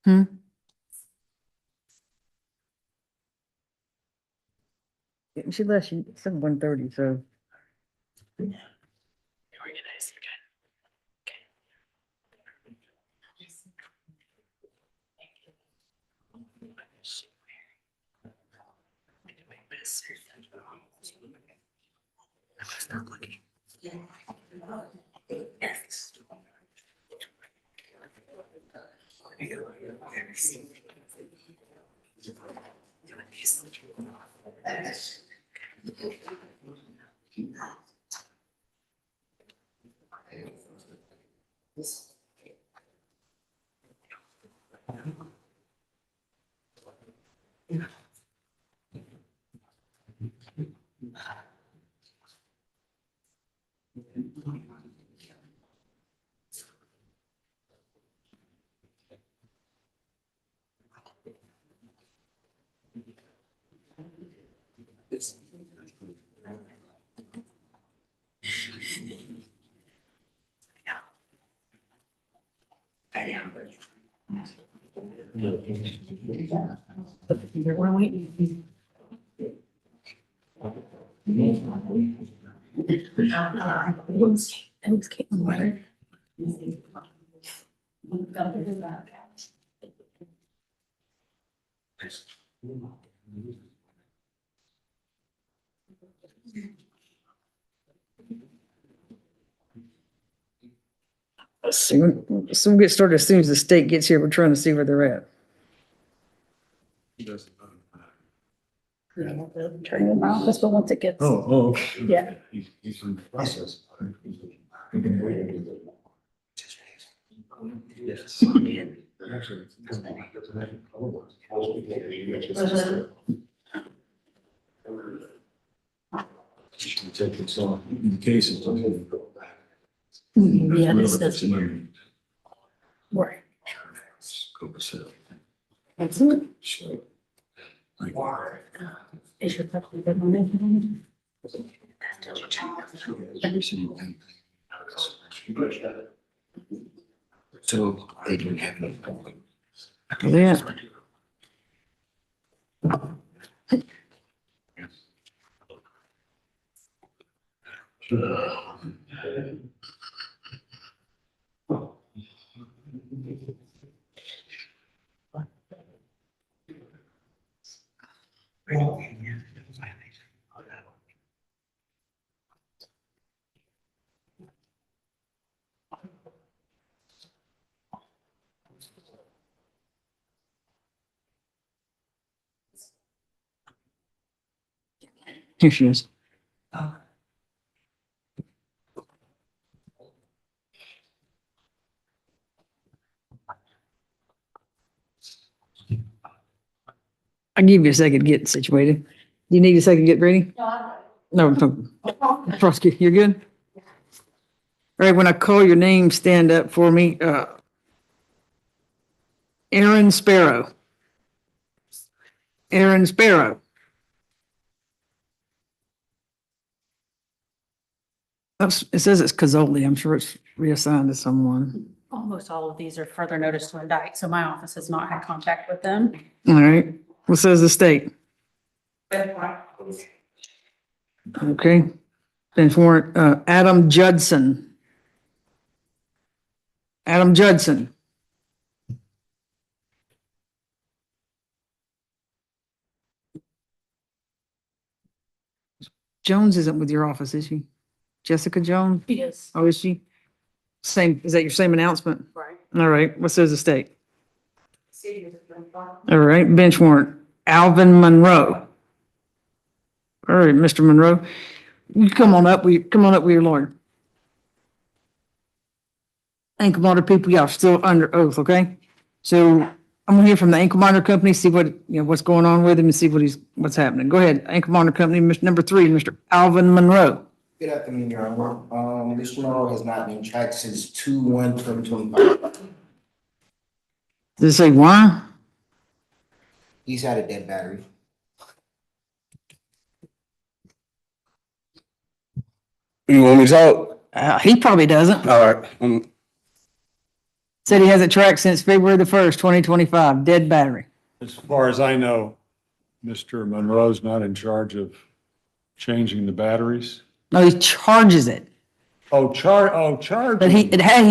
Hmm? She left, she said 1:30, so. Organized again. I was not looking. Yes. Soon we'll get started as soon as the state gets here. We're trying to see where they're at. Turn in my office, but once it gets. Oh. Yeah. He's in the process. Yes. Should take this on in cases. Yeah, this does. Right. That's it. Sure. Like, Is your puppy good on every single thing. So they didn't have any. Yeah. Here she is. I'll give you a second to get situated. You need a second to get ready? No, Frosky, you're good? All right, when I call your name, stand up for me. Aaron Sparrow. Aaron Sparrow. It says it's Cazzoli. I'm sure it's reassigned to someone. Almost all of these are further notice to indict, so my office has not had contact with them. All right. What says the state? Okay. Then for Adam Judson. Adam Judson. Jones isn't with your office, is she? Jessica Jones? Yes. Oh, is she? Same, is that your same announcement? Right. All right, what says the state? All right, bench warrant, Alvin Monroe. All right, Mr. Monroe, you come on up, come on up with your lawyer. Ankle monitor people, y'all still under oath, okay? So I'm gonna hear from the ankle monitor company, see what, what's going on with him and see what's happening. Go ahead, ankle monitor company, number 3, Mr. Alvin Monroe. Good afternoon, Your Honor. Mr. Monroe has not been tracked since 2/1/2025. Does it say why? He's had a dead battery. You want me to talk? He probably doesn't. All right. Said he hasn't tracked since February the 1st, 2025, dead battery. As far as I know, Mr. Monroe's not in charge of changing the batteries. No, he charges it, Charge. but he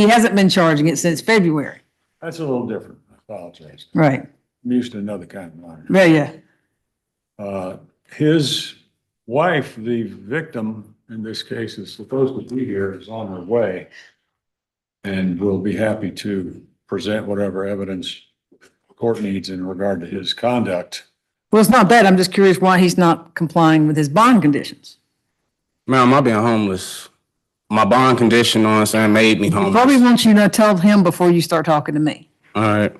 hasn't been charging it since February. That's a little different. I apologize. Right, I'm used to another kind of monitor. yeah. His wife, the victim in this case, is supposed to be here, is on her way. And we'll be happy to present whatever evidence the court needs in regard to his conduct. Well, it's not that. I'm just curious why he's not complying with his bond conditions. Ma'am, I've been homeless. My bond condition, you know what I'm saying, made me He probably homeless. wants you to tell him before you start talking to me. All right.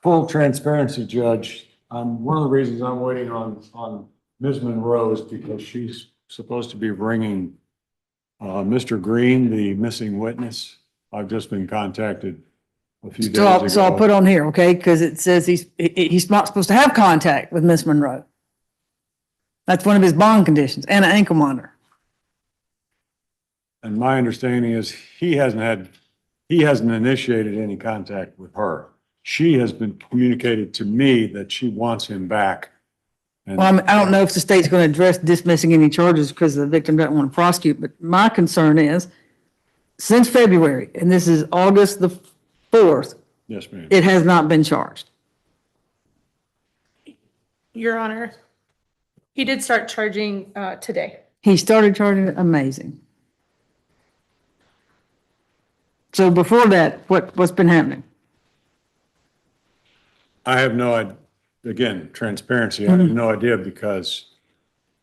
Full transparency, Judge, one of the reasons I'm waiting on Ms. Monroe is because she's supposed to be bringing Mr. Green, the missing witness. I've just been contacted a few days ago. So I'll put on here, okay? Because it says he's not supposed to have contact with Miss Monroe. That's one of his bond conditions and an ankle monitor. And my understanding is he hasn't initiated any contact with her. She has been communicated to me that she wants him back. And Well, I don't know if the state's going to address dismissing any charges because the victim doesn't want to prosecute, but my concern is since February, and this is August the 4th, Yes, ma'am. it has not been charged. Your Honor, he did start charging today. He started charging it, amazing. So before that, what's been happening? I have no idea. Again, transparency, I have no idea because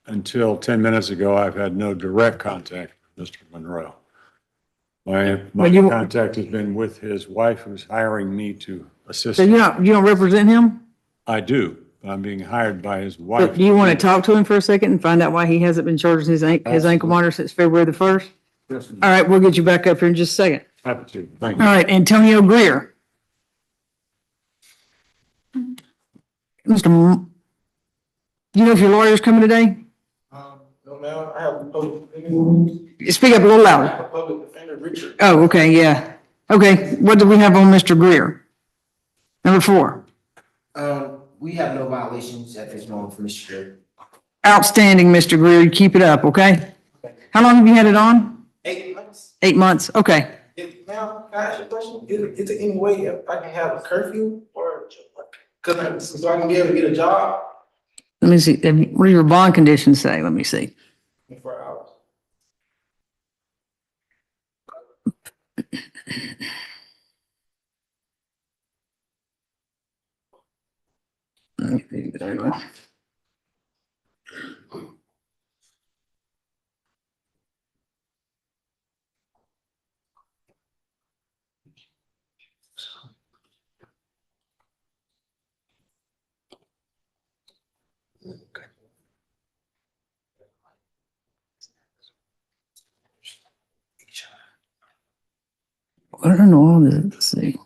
until 10 minutes ago, I've had no direct contact with Mr. Monroe. My contact has been with his wife who's hiring me to assist. So you don't represent him? I do. I'm being hired by his So wife. do you want to talk to him for a second and find out why he hasn't been charging his ankle monitor since February the 1st? Yes, All right, we'll get you back up here in just a second. happy to. Thank All you. right, Antonio Greer. Mr. Do you know if your lawyer's coming today? No, ma'am, I have a public Speak up a little louder. defender, Richard. Oh, okay, yeah. Okay, what do we have on Mr. Greer? Number 4. We have no violations at this moment for Mr. Greer. Outstanding, Mr. Greer. You keep it up, okay? How long have you had it on? 8 months. 8 months, okay. Now, can I ask you a question? Is there any way if I can have a curfew or, so I can be able to get a job? Let me see. What do your bond conditions say? Let me see. 24 hours. There you go. I don't know. Let's see.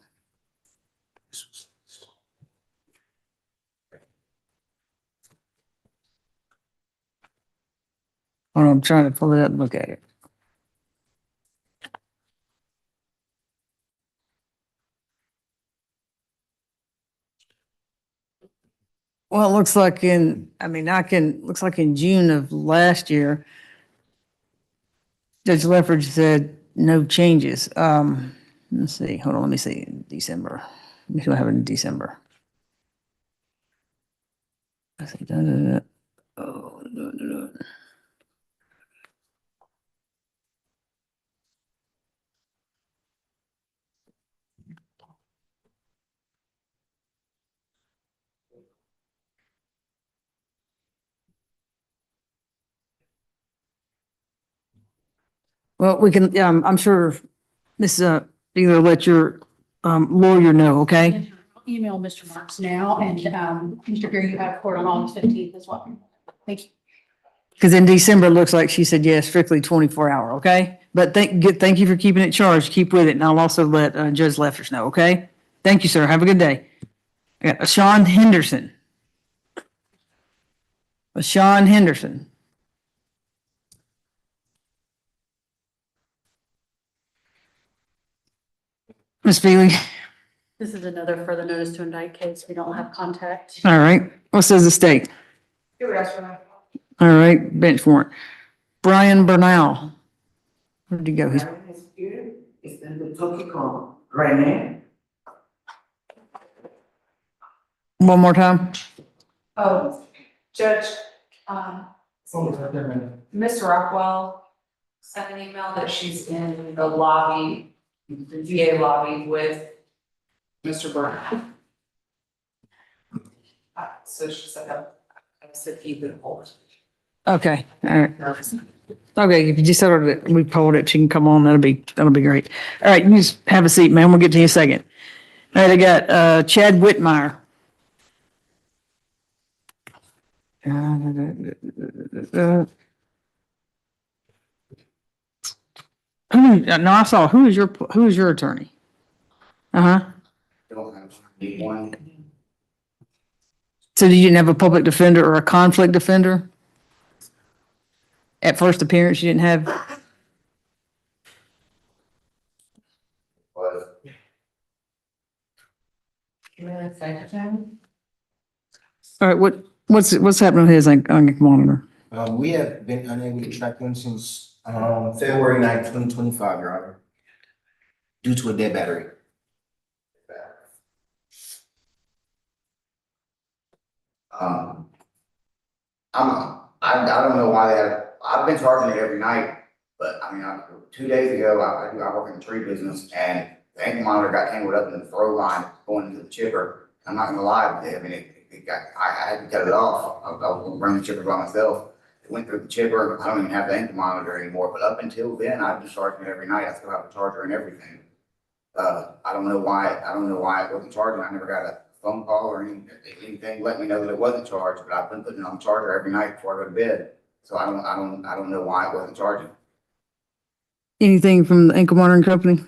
Oh, I'm trying to pull it up and look at it. Well, it looks like looks like in June of last year, Judge Lefford said no changes. Let's see, hold on, let me see, December. Let me see what happened in December. I think, oh, Well, we can, I'm sure Miss, either let your, lawyer know, okay? I'll email Mr. Marks now, and, Mr. Gary, you have court on August 15th as well. Thank you. Because in December, it looks like she said, yes, strictly 24-hour, okay? But thank you for keeping it charged. Keep with it. And I'll also let Judge Leffers know, okay? Thank you, sir. Have a good day. I got Sean Henderson. Sean Henderson. Ms. Feely, This is another further notice to indict case. We don't have contact. all right. What says the state? All right, bench warrant. Brian Bernal. Where'd he go? It's in the Tokyo call right now. One more time. Oh, Judge, Mr. Rockwell sent an email that she's in the lobby, the VA lobby with Mr. Burnett. So she said, I said he could hold. Okay, all right. Okay, if you just told her that we pulled it, she can come on, that'll be great. All right, you just have a seat, man, we'll get to you in a second. All right, I got, Chad Whitmire. No, I saw, who is your attorney? Uh-huh, Don't have one. so you didn't have a public defender or a conflict defender? At first appearance, you didn't have, But all right, what's happening with his monitor? We have been unable to track him since February 9th, 2025, Your Honor, due to a dead battery. I don't know why I've been charging it every night, but I mean, 2 days ago, I work in the tree business, and the ankle monitor got tangled up in the throw line going into the chipper. I'm not gonna lie, I mean, I had to cut it off. I was running the chipper by myself. It went through the chipper. I don't even have the ankle monitor anymore, but up until then, I've been charging it every night. I still have the charger and everything. I don't know why it wasn't charging. I never got a phone call or anything letting me know that it wasn't charged, but I've been putting it on the charger every night before I go to bed. So I don't know why it wasn't charging. Anything from the ankle monitoring company?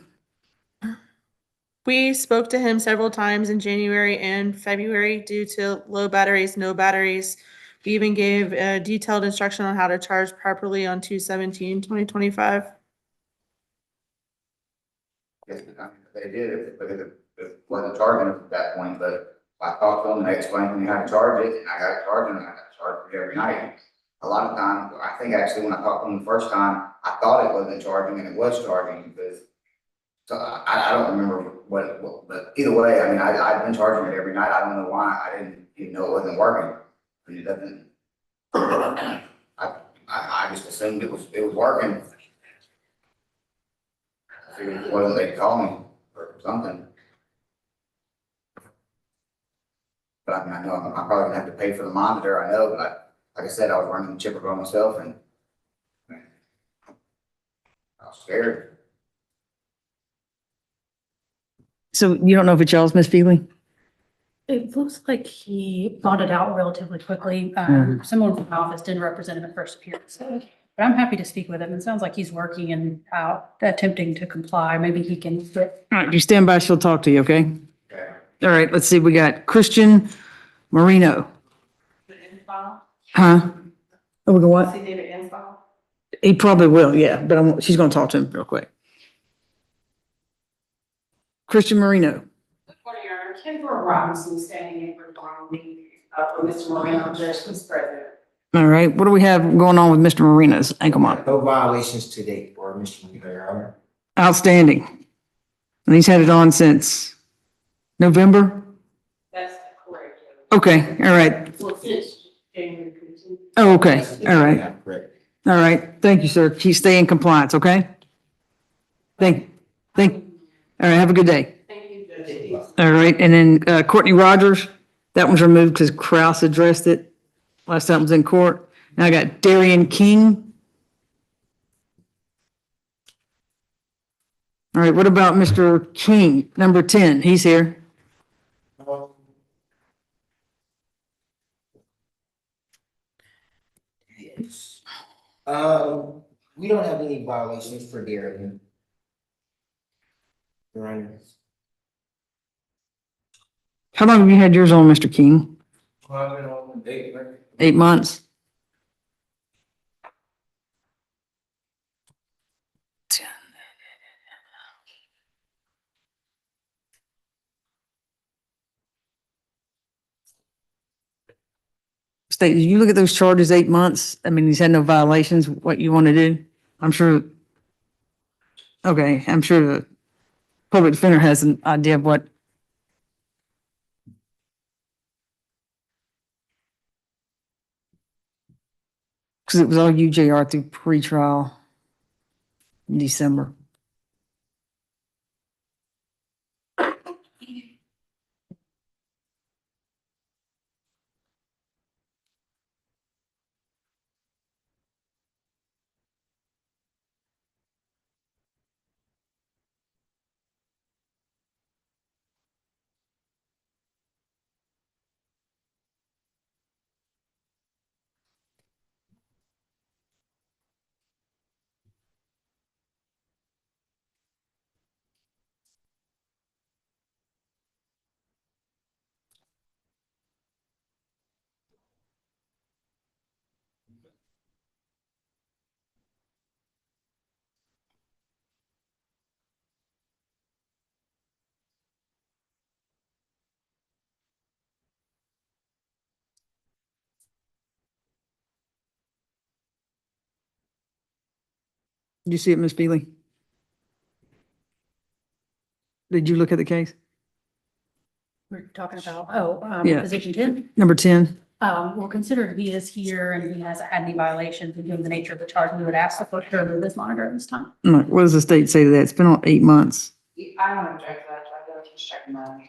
We spoke to him several times in January and February due to low batteries, no batteries. We even gave a detailed instruction on how to charge properly on 2/17/2025. Yes, they did, but it wasn't charging at that point, but I talked to them, they explained to me how to charge it, and I got it charging, and I got to charge it every night. A lot of times, I think actually when I talked to them the first time, I thought it wasn't charging, and it was charging, because so I don't remember what, but either way, I mean, I've been charging it every night. I don't know why. I didn't even know it wasn't working. I mean, it doesn't, I just assumed it was working. I figured it wasn't, they'd call me or something. But I mean, I know I'm probably gonna have to pay for the monitor, I know, but like I said, I was running the chipper by myself, and I was scared. So you don't know if it's y'all's, Miss Feely? It looks like he bought it out relatively quickly. Someone from my office didn't represent him at first appearance. But I'm happy to speak with him. It sounds like he's working and out, attempting to comply. Maybe he can. All right, if you stand by, she'll talk to you, okay? Okay. All right, let's see, we got Christian Marino. Huh? Oh, we go what? He probably will, yeah, but she's gonna talk to him real quick. Christian Marino. Kendra Robinson standing in for Mr. Moreno, Judge, who's present. All right, what do we have going on with Mr. Marino's ankle monitor? No violations to date for Mr. Mueller, Your Honor. Outstanding. And he's had it on since November? That's correct. Okay, all right. Well, since January 15th. Oh, okay, all right. Yeah, correct. All right, thank you, sir. Keep stay in compliance, okay? All right, have a good day. Thank you, Judge. All right, and then Courtney Rogers, that one's removed because Kraus addressed it. Last time it was in court. Now I got Darian King. All right, what about Mr. King, number 10? He's here. Yes. We don't have any violations for Darien. Your Honor. How long have you had yours on, Mr. King? I've been on date, right? 8 months? State, did you look at those charges, 8 months? I mean, he's had no violations, what you want to do? I'm sure. Okay, I'm sure the public defender has an idea of what. Because it was all UJR through pretrial in December. Did you see it, Ms. Beely? Did you look at the case? We're talking about, Yeah. position 10. Number 10? Well, considering he is here and he hasn't had any violations, and given the nature of the charge, we would ask the clerk to remove this monitor at this time. What does the state say to that? It's been on 8 months. I don't object to that, I feel like he's checking the,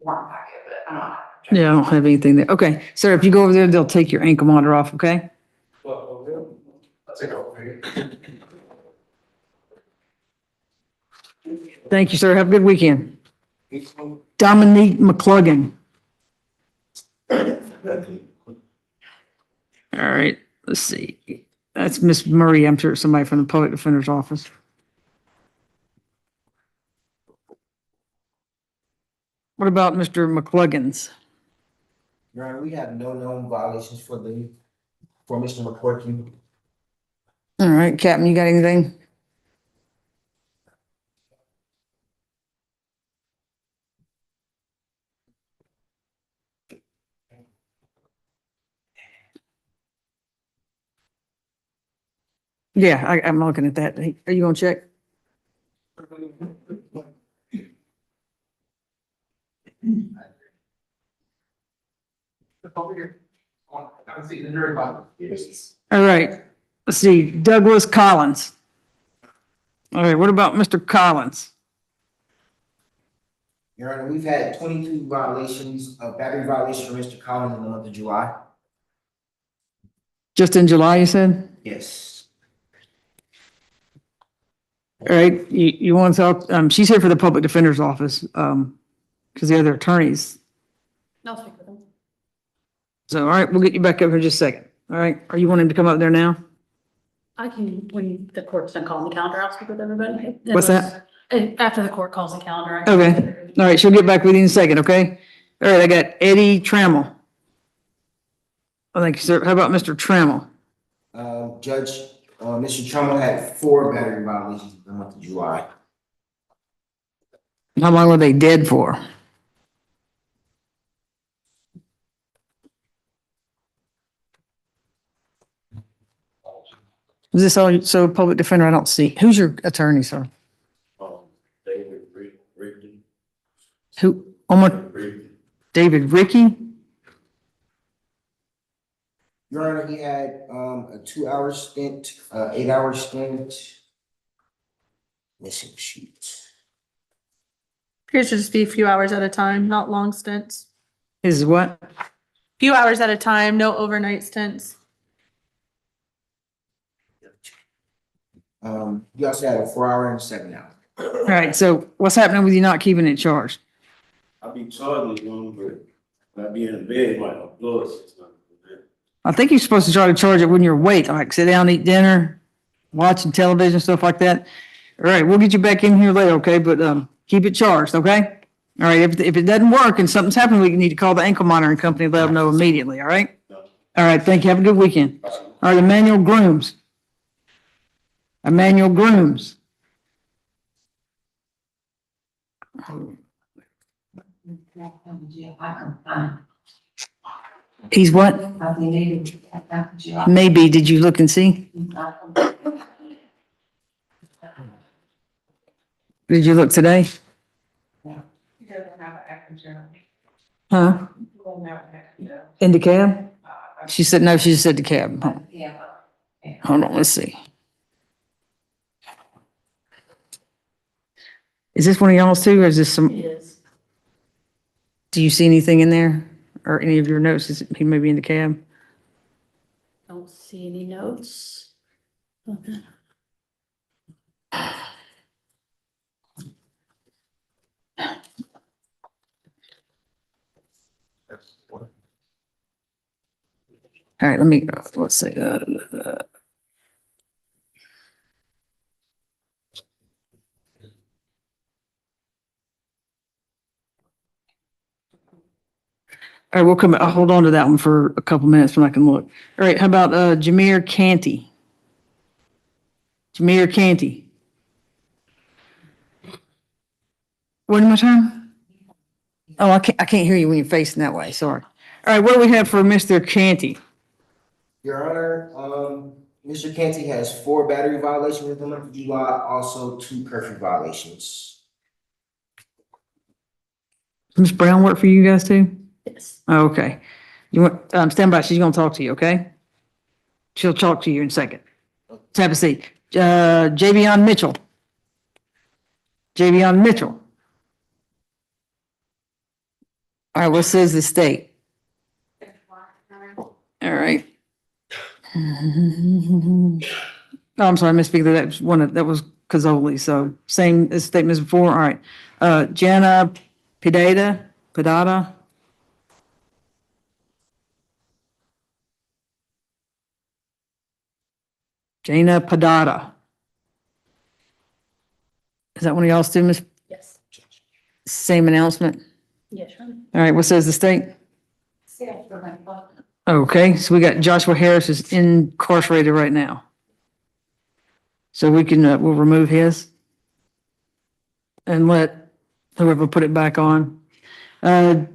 warrant packet, but I'm not. Yeah, I don't have anything there. Okay, sir, if you go over there, they'll take your ankle monitor off, okay? Well, I'll take it over here. Thank you, sir. Have a good weekend. Dominique McCluggan. All right, let's see. That's Miss Murray. I'm sure it's somebody from the public defender's office. What about Mr. McCluggan's? Your Honor, we have no known violations for Mr. McCorky. All right, Captain, you got anything? Yeah, I'm looking at that. Hey, are you gonna check? Over here. I can see the jury box. All right, let's see, Douglas Collins. All right, what about Mr. Collins? Your Honor, we've had 22 violations, battery violations for Mr. Collins in the month of July. Just in July, you said? Yes. All right, you want to talk, she's here for the public defender's office, because the other attorneys. I'll speak with him. So, all right, we'll get you back up here in just a second. All right, are you wanting to come up there now? I can, when the court's done calling the calendar, I'll speak with everybody. What's that? After the court calls the calendar. I can- Okay, all right, she'll get back with you in a second, okay? All right, I got Eddie Trammell. Oh, thank you, sir. How about Mr. Trammell? Judge, Mr. Trumbull had 4 battery violations in the month of July. How long were they dead for? Is this all, so public defender, I don't see. Who's your attorney, sir? David Ricky. Who, David Ricky? Your Honor, he had a 2-hour stint, 8-hour stint. Missing sheets. Appears to just be a few hours at a time, not long stints. Is what? Few hours at a time, no overnight stints. He also had a 4-hour and a 7-hour. All right, so what's happening with you not keeping it charged? I be charging them, but I be in bed, like, a blood system. I think you're supposed to try to charge it when you're awake, like sit down, eat dinner, watching television, stuff like that. All right, we'll get you back in here later, okay? But, keep it charged, okay? All right, if it doesn't work and something's happening, we need to call the ankle monitoring company, let them know immediately, all right? All right, thank you. Have a good weekend. All right, Emmanuel Grooms. Emmanuel Grooms. He's what? Maybe. Did you look and see? Did you look today? Huh? In the cab? She said, no, she just said the cab. Hold on, let's see. Is this one of y'all's too, or is this some? It is. Do you see anything in there or any of your notes? Is he maybe in the cab? Don't see any notes. Okay. All right, let me, let's see. All right, we'll come, I'll hold on to that one for a couple minutes when I can look. All right, how about, Jameer Canty? Jameer Canty. One more time? Oh, I can't hear you when you're facing that way, sorry. All right, what do we have for Mr. Canty? Your Honor, Mr. Canty has 4 battery violations in the month of July, also 2 curfew violations. Ms. Brown work for you guys too? Yes. Oh, okay. You want, stand by, she's gonna talk to you, okay? She'll talk to you in a second. Let's have a seat. Javion Mitchell. Javion Mitchell. All right, what says the state? All right. Oh, I'm sorry, I misspeak. That was that was Cazzoli, so same as statement as before. All right. Jana Padada. Jana Padada. Is that one of y'all's too, Miss? Yes. Same announcement? Yes, sure. All right, what says the state? Okay, so we got Joshua Harris is incarcerated right now. So we can, we'll remove his and let whoever put it back on. Jovian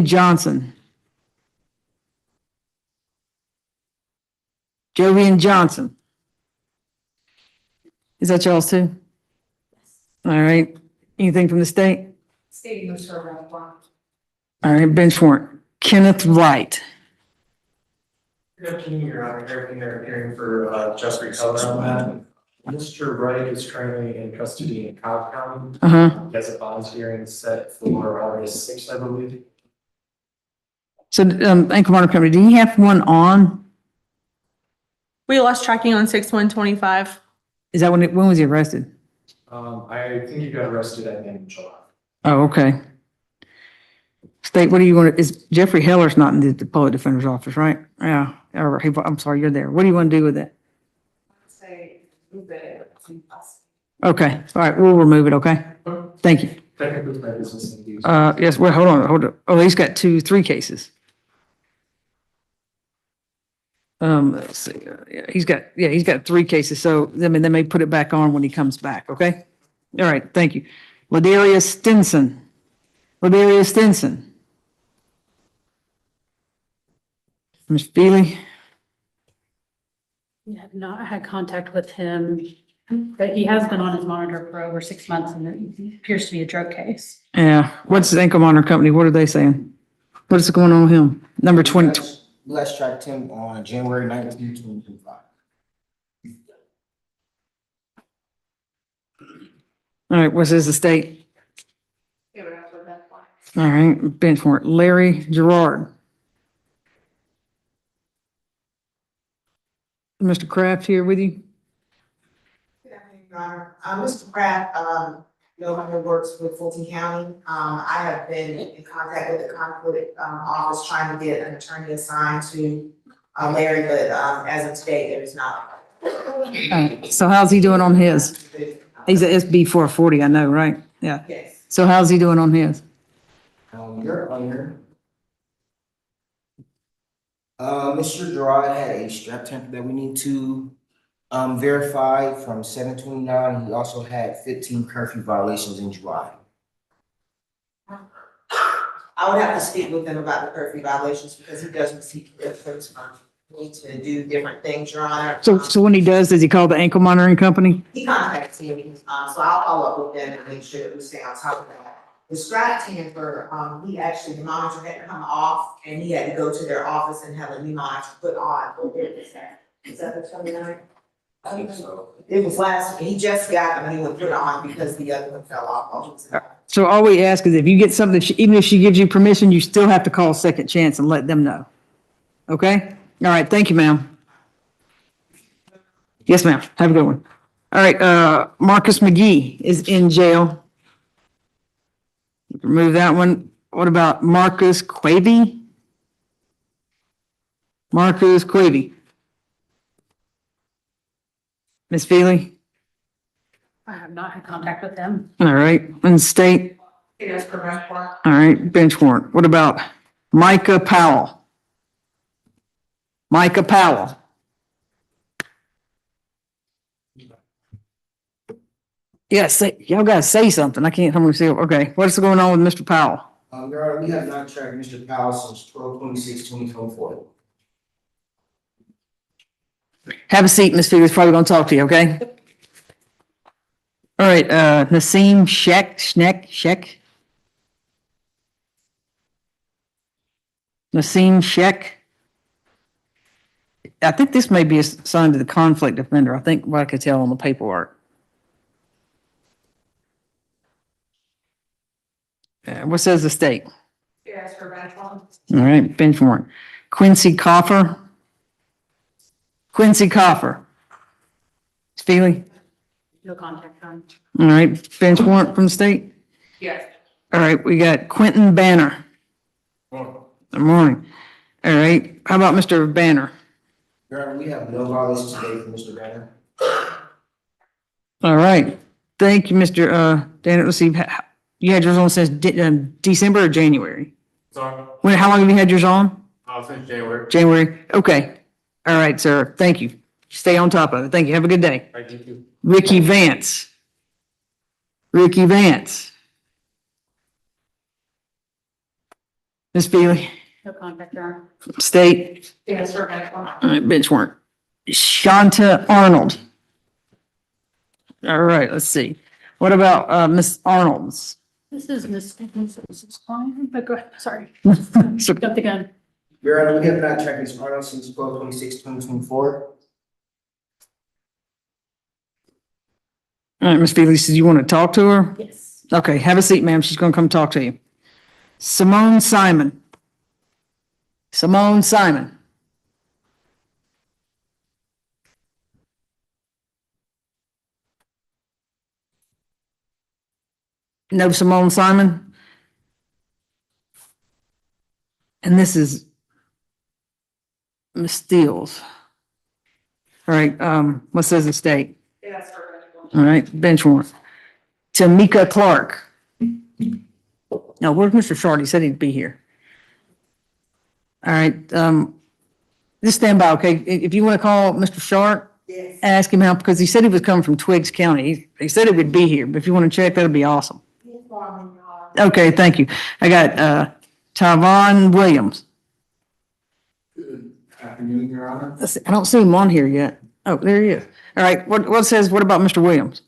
Johnson. Jovian Johnson. Is that y'all's too? All right. Anything from the state? State moves her around. All right, bench warrant. Kenneth Wright. Good afternoon, Your Honor. Eric Merrick hearing for just recover on that. Mr. Wright is currently in custody in Cobb County. He has a bond hearing set for August 6th, I believe. So, Ankle Monitor Company, do you have one on? We lost tracking on 6/1/25. Is that when was he arrested? I think he got arrested at the end of July. Oh, okay. State, what do you want? Is Jeffrey Heller's not in the public defender's office, right? Yeah. Or I'm sorry, you're there. What do you want to do with it? Say, move it. Okay. All right. We'll remove it. Okay. Thank you. Technically, my business and use. Yes. Well, hold on. Oh, he's got 3 cases. Let's see. He's got 3 cases. So, I mean, they may put it back on when he comes back. Okay. All right. Thank you. Ladarius Stinson. Ms. Feely. I have not had contact with him, but he has been on his monitor for over 6 months and it appears to be a drug case. Yeah. What's the Ankle Monitor Company? What are they saying? What is going on with him? Number 20. We last tracked him on January 19th, 2025. All right. What says the state? All right. Bench warrant. Larry Gerard. Mr. Kraft here with you? Your Honor. Mr. Pratt, no longer works with Fulton County. I have been in contact with the conflict, office trying to get an attorney assigned to, Larry, but, as of today, there is not. So how's he doing on his? He's a SB 440, I know, right? Yeah. Yes. So how's he doing on his? Your Honor. Mr. Gerard had a strap temper that we need to verify from 7/29. He also had 15 curfew violations in July. I would have to speak with him about the curfew violations because he does receive different, need to do different things, Your Honor. So when he does he call the ankle monitoring company? He contacts me, so I'll follow up with them and make sure that we stay on top of that. The strap tamper, he actually, the monitor had to come off and he had to go to their office and have a new monitor put on. Is that the 29th? I think so. It was last, he just got it and he would put it on because the other one fell off. So all we ask is if you get something, even if she gives you permission, you still have to call Second Chance and let them know. Okay? All right, thank you, ma'am. Yes, ma'am. Have a good one. All right, Marcus McGee is in jail. Remove that one. What about Marcus Quavy? Marcus Quavy. Ms. Feely? I have not had contact with them. All right, and state? Yes, prevent warrant. All right, bench warrant. What about Micah Powell? Micah Powell. Yes, y'all gotta say something. I can't, I'm gonna say, okay, what's going on with Mr. Powell? Your Honor, we have not tracked Mr. Powell since 12/26/2024. Have a seat, Ms. Figurs, probably gonna talk to you, okay? All right, Naseem Sheck. Naseem Sheck. I think this may be assigned to the conflict defender. I think what I could tell on the paperwork. What says the state? Yes, prevent warrant. All right, bench warrant. Quincy Coffer. Quincy Coffer. Feely? No contact time. All right, bench warrant from the state? Yes. All right, we got Quentin Banner. Good morning. All right, how about Mr. Banner? Your Honor, we have no violations today from Mr. Banner. All right, thank you, Mr. Danner. Let's see, you had yours on since December or January? Sorry, How long have you had yours on? since January. January, okay. All right, sir, thank you. Stay on top of it. Thank you, have a good day. Thank you. Ricky Vance. Ricky Vance. Ms. Feely, No contact, Your Honor. state. Yes, prevent warrant. All right, bench warrant. Shanta Arnold. All right, let's see. What about Miss Arnold's? This is Ms. This is fine, but go ahead, sorry. So- Jumped the gun. Your Honor, we have not tracked Mr. Arnold since 12/26/2024. All right, Ms. Feely, do you want to talk to her? Yes. Okay, have a seat, ma'am. She's going to come talk to you. Simone Simon. Simone Simon. No Simone Simon? And this is Ms. Steele. All right, what says the state? Yes, prevent warrant. All right, bench warrant. Tamika Clark. Now, where's Mr. Short? He said he'd be here. All right, just stand by, okay? If you want to call Mr. Short, Yes. ask him out, because he said he was coming from Twiggs County. He said he would be here, but if you want to check, that'd be awesome. Okay, thank you. I got, Tyvon Williams. Good afternoon, Your Honor. Let's see, I don't see him on here yet. Oh, there he is. All right, what about Mr. Williams?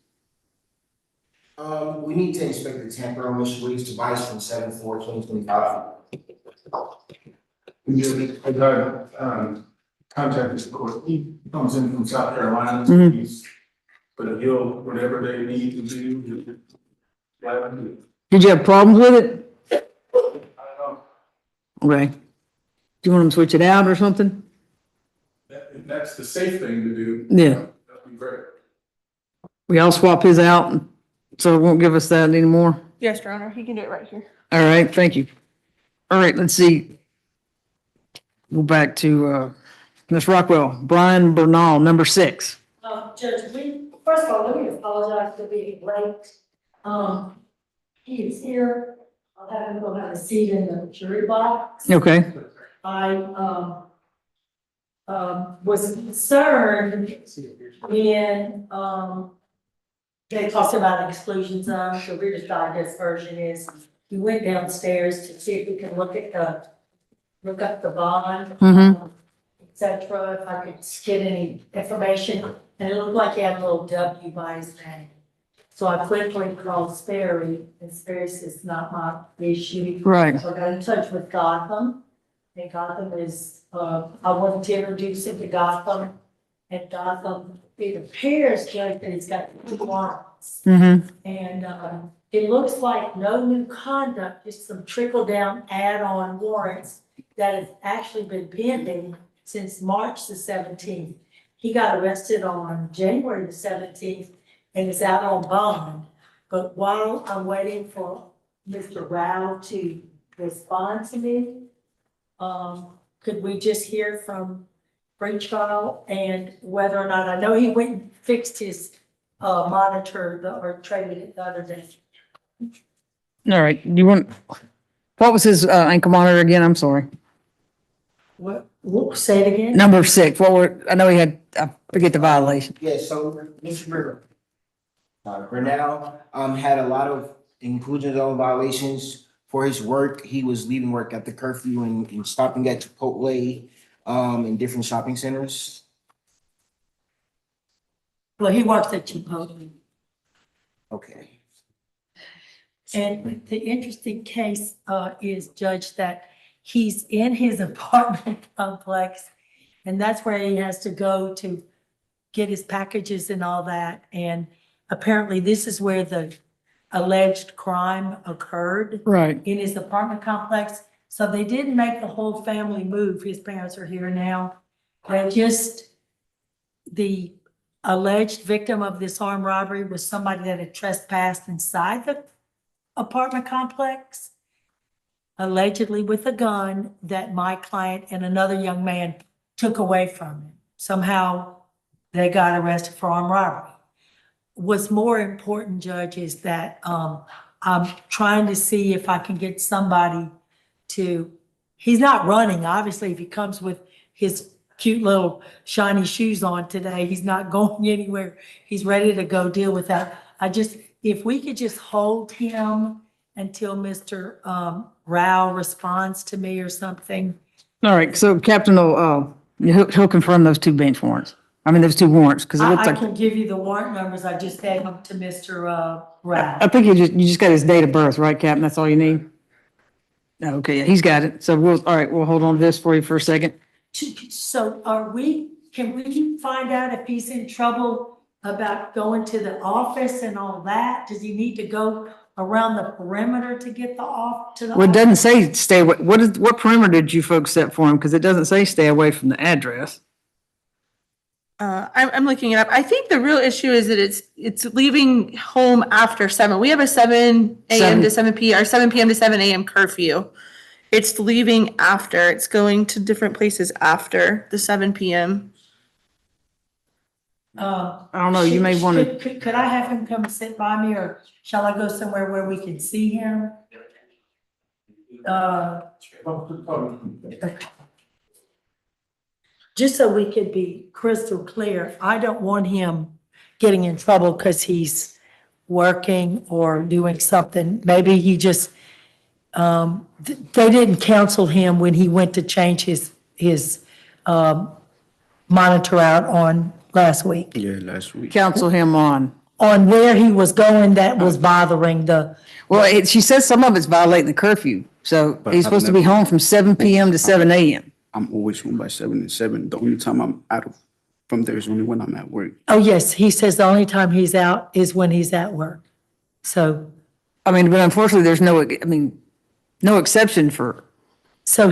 We need to inspect the tamper on Mr. Williams' device from 7/4/2025. I got, contacted the court. He comes in from South Carolina. Mhm. He's gonna heal whatever they need to do. Yeah, Did you have problems with it? I don't know. Okay. Do you want him to switch it out or something? That's the safe thing to do. Yeah. That'd be great. We all swap his out, so it won't give us that anymore. Yes, Your Honor, he can do it right here. All right, thank you. All right, let's see. Go back to, Ms. Rockwell, Brian Bernal, number 6. Judge, first of all, let me apologize for being late. He is here. I'll have him go have a seat in the jury box. Okay. I, was concerned when, they talked about exclusion zone. The Reader's Digest version is, we went downstairs to see if we could look up the bond. Mhm. Et cetera, if I could get any information, and it looked like he had a little W by his name. So I quickly called Sperry, and Sperry says not my issue. Right. So I got in touch with Gotham, and Gotham is, I wanted to introduce him to Gotham, and Gotham, it appears, Judge, that he's got 2 warrants. Mm-hmm. And, it looks like no new conduct, just some trickle down add-on warrants that have actually been pending since March the 17th. He got arrested on January the 17th and is out on bond. But while I'm waiting for Mr. Rao to respond to me, could we just hear from Pretrial and whether or not, I know he went and fixed his monitor or traded it the other day. All right, what was his ankle monitor again? I'm sorry. What, say it again? Number 6, I know he had, I forget the violation. Yeah, so Mr. Brunel, had a lot of inclusion zone violations for his work. He was leaving work at the curfew and stopping at Chipotle, in different shopping centers. Well, he works at Chipotle. Okay. And the interesting case is, Judge, that he's in his apartment complex, and that's where he has to go to get his packages and all that. And apparently this is where the alleged crime occurred. Right. In his apartment complex. So they didn't make the whole family move. His parents are here now. They just, the alleged victim of this armed robbery was somebody that had trespassed inside the apartment complex, allegedly with a gun that my client and another young man took away from him. Somehow they got arrested for armed robbery. What's more important, Judge, is that I'm trying to see if I can get somebody to, he's not running, obviously, if he comes with his cute little shiny shoes on today, he's not going anywhere. He's ready to go deal with that. If we could just hold him until Mr. Rao responds to me or something. All right, so Captain he'll confirm those 2 bench warrants. I mean, those 2 warrants, because it looks I like, can give you the warrant numbers. I just gave them to Mr. Rao. I think you just got his date of birth, right, Captain? That's all you need? Okay, yeah, he's got it. So all right, we'll hold on to this for you for a second. So can we find out if he's in trouble about going to the office and all that? Does he need to go around the perimeter to get to the office? Well, it doesn't say stay away. What perimeter did you folks set for him? Because it doesn't say stay away from the address. I'm looking it up. I think the real issue is that it's leaving home after 7. We have a 7 a.m. to 7 p.m. or 7 p.m. to 7 a.m. curfew. It's leaving after. It's going to different places after the 7 p.m. I don't know, you may want to, Could I have him come sit by me, or shall I go somewhere where we can see him? Just so we could be crystal clear, I don't want him getting in trouble because he's working or doing something. Maybe he just, they didn't counsel him when he went to change his monitor out on last week. Yeah, last week. counsel him on. On where he was going that was bothering the, Well, she says some of it's violating the curfew. So But he's I've supposed to be never- home from 7 p.m. to 7 a.m. I'm always home by 7 and 7. The only time I'm out from there is only when I'm at work. oh yes, he says the only time he's out is when he's at work. So, I mean, but unfortunately, there's no exception for, so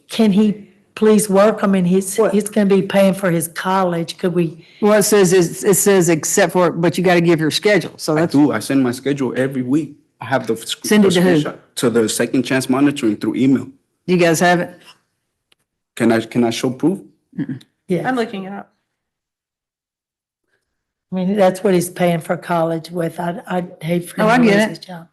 can he please work? I mean, he's gonna be paying for his college. Could we, Well, it says except for, but you gotta give your schedule, so I that's, do, I send my schedule every week. I have the. Send it to who? screenshot to the second chance monitoring through email. you guys have it? Can I show proof? yeah, I'm looking it up. I mean, that's what he's paying for college with. I'd hate for Oh, I him to get lose it. his job.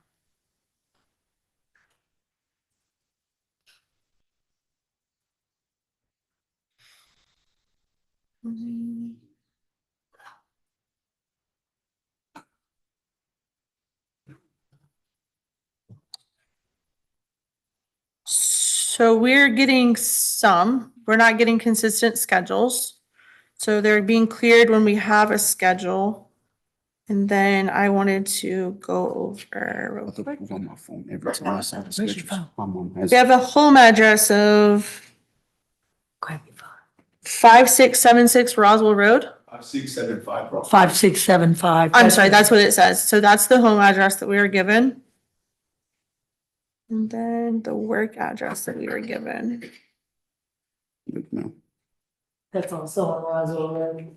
So we're getting some, we're not getting consistent schedules. So they're being cleared when we have a schedule. And then I wanted to go over real Other quick. proof on my phone every time I send the Where's your schedules. phone? My mom has. We have a home address of Grab your phone. 5676 Roswell Road. 5675, bro. 5675. I'm sorry, that's what it says. So that's the home address that we were given. And then the work address that we were given. No. That's also on Roswell Road.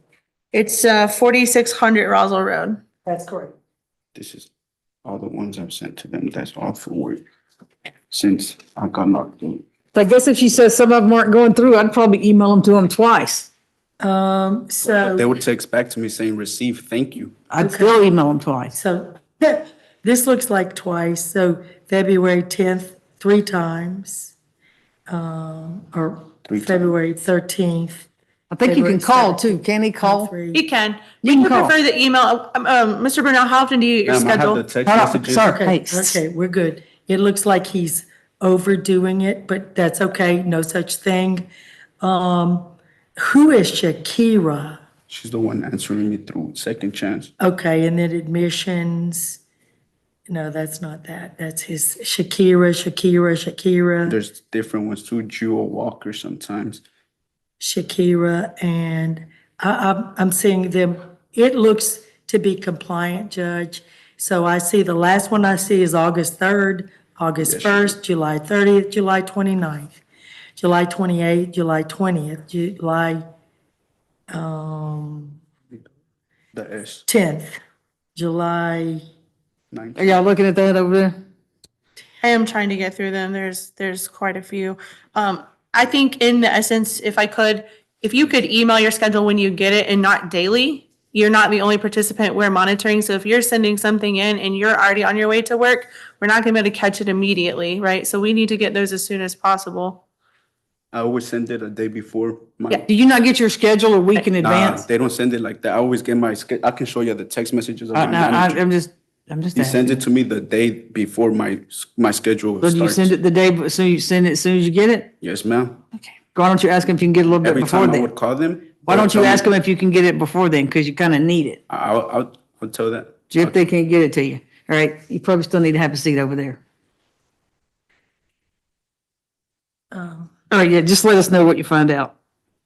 It's 4600 Roswell Road. That's correct. This is all the ones I've sent to them. That's all for work. Since I got knocked in. I guess if she says some of them aren't going through, I'd probably email them to them twice. They So, would text back to me saying, receive, thank you. I'd still email them twice. so this looks like twice. So February 10th, 3 times. Or 3 times. February 13th. I think you can February call too. Can he call? 3. You can. You You can would call. prefer the email. Mr. Brunel, how often do you your Ma'am, I have schedule? the text Hold on, messages. sorry. Okay, Hey. okay, we're good. It looks like he's overdoing it, but that's okay, no such thing. Who is Shakira? She's the one answering me through second chance. Okay, and then admissions. No, that's not that. That's his Shakira, There's different ones too, Jewel Walker sometimes. Shakira, and I'm seeing them. It looks to be compliant, Judge. So I see the last one I see is August 3rd, August Yes, 1st, July 30th, July 29th, July 28th, July 20th, July The S, 10th, July. 9th. Are y'all looking at that over there? I am trying to get through them. There's quite a few. I think in the essence, if you could email your schedule when you get it and not daily, you're not the only participant we're monitoring. So if you're sending something in and you're already on your way to work, we're not gonna be able to catch it immediately, right? So we need to get those as soon as possible. I always send it a day before. Yeah. Do you not get your schedule a week in Nah, advance? they don't send it like that. I always get my, I can show you the text messages of my No, manager. I'm just He sends asking. it to me the day before my schedule So do you send starts. it the day, so you send it as soon as you get it? Yes, ma'am. Why don't you ask them if you can get it a little bit Every before time I then? would call them. Why they would don't you tell me- ask them if you can get it before then? Because you kind of need it. I'll tell that. See if they can't get it to you. All right, you probably still need to have a seat over there. All right, yeah, just let us know what you find out.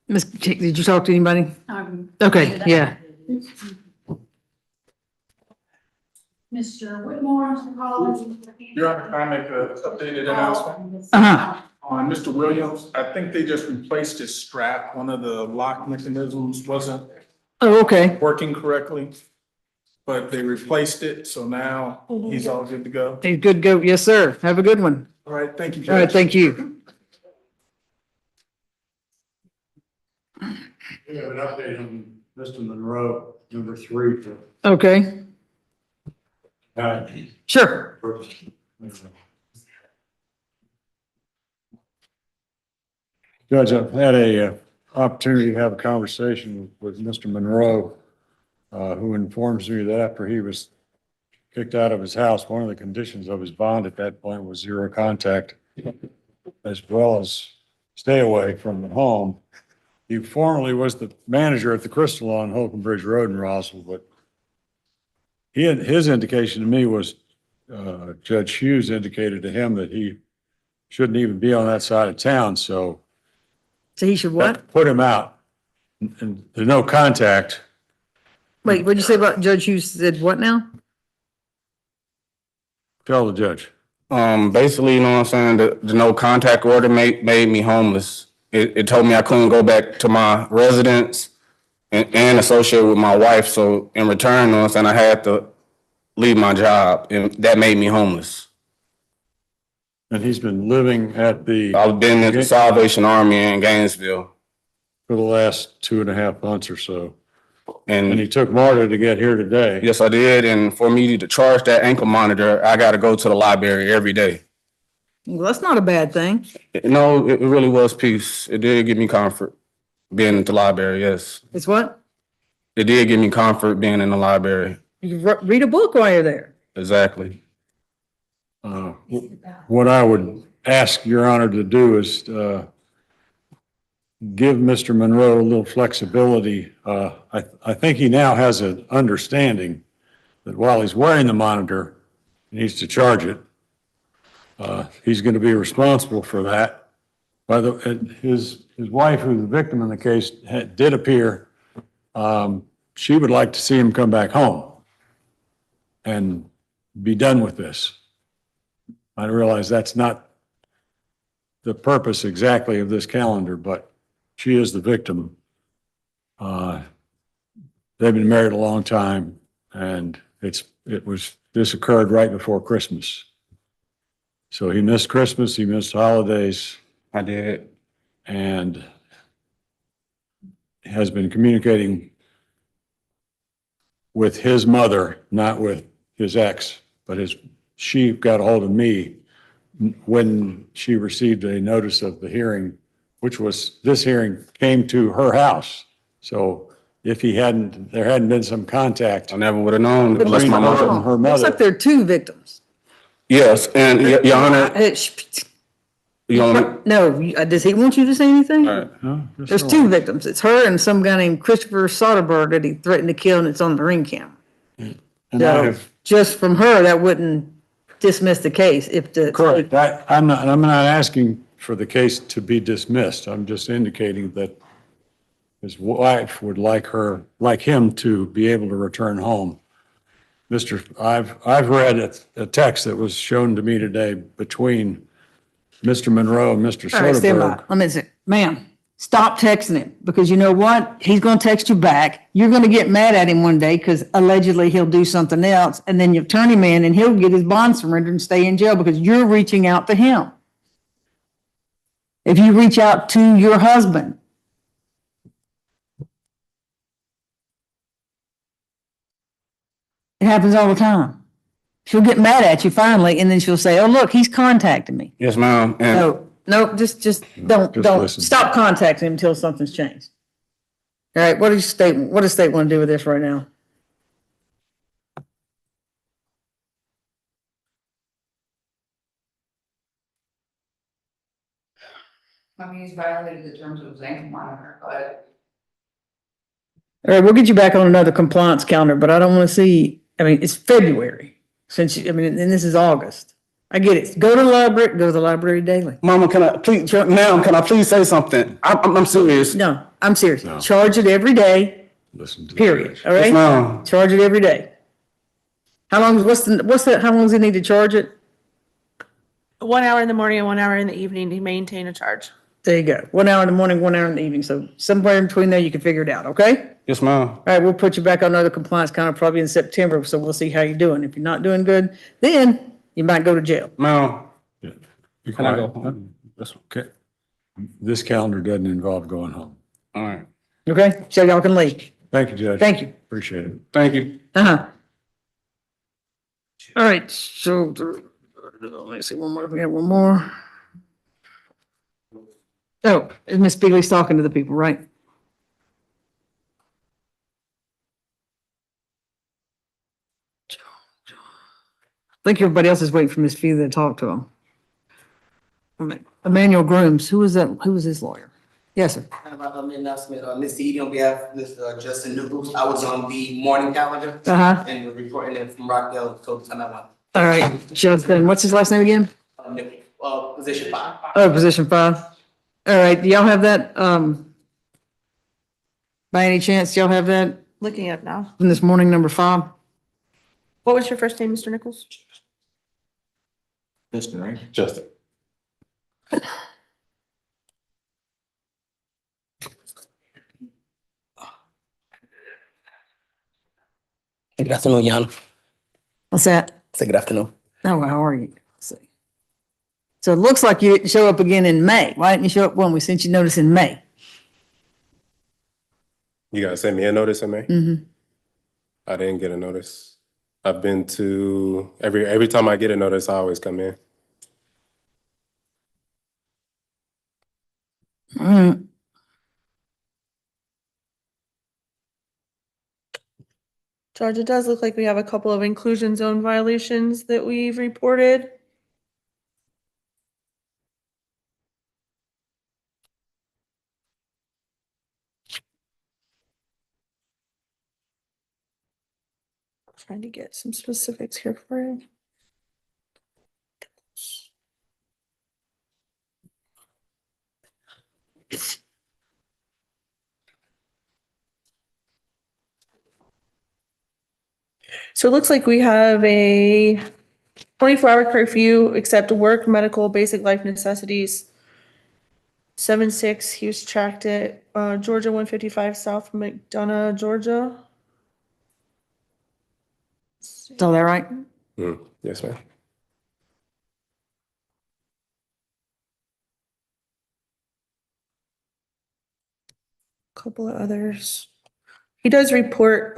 Ms. Chick, did you talk to anybody? Okay, yeah. Mr. Whitmore, Mr. Collins. Your Honor, can I make an updated announcement? Uh-huh. On Mr. Williams, I think they just replaced his strap. One of the lock mechanisms wasn't Oh, okay. working correctly. But they replaced it, so now he's all good to go. Hey, good go. Yes, sir. Have a good one. All right, thank you, All right, Judge. thank you. We have an update on Mr. Monroe, number 3. Okay, sure. Judge, I've had a opportunity to have a conversation with Mr. Monroe, who informs me that after he was kicked out of his house, one of the conditions of his bond at that point was 0 contact, as well as stay away from the home. He formerly was the manager at the Crystal on Holcomb Bridge Road in Roswell, but his indication to me was, Judge Hughes indicated to him that he shouldn't even be on that side of town, so So he should what? put him out. And there's no contact. Wait, what'd you say about Judge Hughes said what now? Tell the judge. Basically, you know what I'm saying? The no contact order made me homeless. It told me I couldn't go back to my residence and associate with my wife. So in return, you know what I'm saying, I had to leave my job, and that made me homeless. And he's been living at the, I've been in the Salvation Army in Gainesville. for the last 2.5 months or so. And And he took MARTA to get here today. yes, I did. And for me to charge that ankle monitor, I got to go to the library every day. Well, that's not a bad thing. No, it really was peace. It did give me comfort being at the library. Yes, It's what? it did give me comfort being in the library. You read a book while you're there. Exactly. What I would ask Your Honor to do is give Mr. Monroe a little flexibility. I think he now has an understanding that while he's wearing the monitor, he needs to charge it. He's going to be responsible for that. His wife, who's the victim in the case, did appear. She would like to see him come back home and be done with this. I realize that's not the purpose exactly of this calendar, but she is the victim. They've been married a long time, and this occurred right before Christmas. So he missed Christmas, he missed holidays. I did. And has been communicating with his mother, not with his ex, but she got a hold of me when she received a notice of the hearing, this hearing came to her house. So if there hadn't been some contact. I never would have known unless my Between her mother. and her Looks mother. like there are two victims. Yes, and Your Honor, No, does he want you to say anything? all right. No, just There's so- two victims. It's her and some guy named Christopher Soderbergh that he threatened to kill, and it's on the ring camera. And I So have, just from her, that wouldn't dismiss the case if the. correct, I'm not asking for the case to be dismissed. I'm just indicating that his wife would like him to be able to return home. I've read a text that was shown to me today between Mr. Monroe and Mr. All right, stand by. Soderbergh. Let me say, ma'am, stop texting him, because you know what? He's gonna text you back. You're gonna get mad at him one day because allegedly he'll do something else, and then you turn him in and he'll get his bond surrendered and stay in jail because you're reaching out to him. If you reach out to your husband, it happens all the time. She'll get mad at you finally, and then she'll say, "Oh, look, he's contacting me." Yes, ma'am. And No, just don't listen. stop contacting him until something's changed. All right, what does state want to do with this right now? I mean, he's violated the terms of his ankle monitor, but All right, we'll get you back on another compliance calendar, but I don't want to see, it's February and this is August. I get it. Go to the library daily. Mama, can I please say something? I'm serious. No, I'm serious. No. Charge it every day, Listen to the period, judge. all Yes, right? ma'am. Charge it every day. How long, how long does he need to charge it? 1 hour in the morning and 1 hour in the evening to maintain a charge. There you go. 1 hour in the morning, 1 hour in the evening. So somewhere in between there, you can figure it out, okay? Yes, ma'am. All right, we'll put you back on another compliance calendar probably in September, so we'll see how you're doing. If you're not doing good, then you might go to jail. Ma'am, Be can I go quiet. home? Okay. This calendar doesn't involve going home. All right. Okay? So y'all can leave. Thank you, Judge. Thank you. Appreciate it. Thank you. Uh-huh. All right, so let me see one more. We got one more. Oh, Ms. Beagley's talking to the people, right? I think everybody else is waiting for Ms. Beagley to talk to him. Emmanuel Grooms, who was that? Who was his lawyer? Yes, sir. I have an announcement, Ms. Edie, on behalf of Mr. Justin Nichols. I was on the morning calendar Uh-huh. and was reporting it from Rockdale, told the time I want. All right, Justin, what's his last name again? Position 5. Oh, position 5. All right, do y'all have that, by any chance, do y'all have that Looking up now. from this morning, number 5? What was your first name, Mr. Nichols? Justin, right? Justin. Good afternoon, Jan. What's that? Say good afternoon. Oh, how are you? Let's see. So it looks like you didn't show up again in May. Why didn't you show up when we sent you notice in May? You guys sent me a notice in May? Mm-hmm. I didn't get a notice. I've been to, every time I get a notice, I always come in. Mm. Judge, it does look like we have a couple of inclusion zone violations that we've reported. Trying to get some specifics here for you. So it looks like we have a 24-hour curfew except work, medical, basic life necessities. 7-6, he was tracked at Georgia 155 South McDonough, Georgia. Is all that right? Yes, ma'am. Couple of others. He does report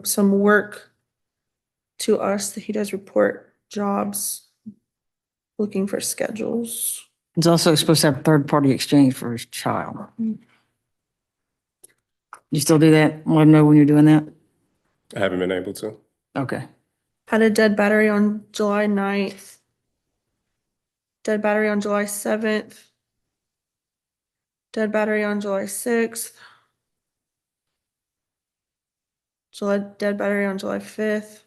some work to us. He does report jobs, looking for schedules. He's also supposed to have third-party exchange for his child. You still do that? Want to know when you're doing that? I haven't been able to. Okay. Had a dead battery on July 9th. Dead battery on July 7th. Dead battery on July 6th. Dead battery on July 5th.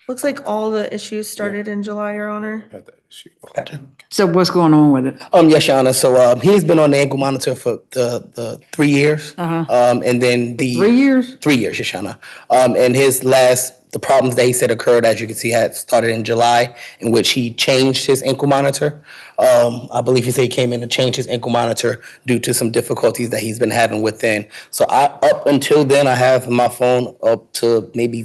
Looks like all the issues started in July, Your Honor. Had that issue. So what's going on with it? Yes, Your Honor. So he's been on the ankle monitor for the 3 years. And then 3 years? 3 years, Your Honor. And the problems that he said occurred, as you can see, had started in July, in which he changed his ankle monitor. I believe he said he came in to change his ankle monitor due to some difficulties that he's been having within. So up until then, I have my phone up to maybe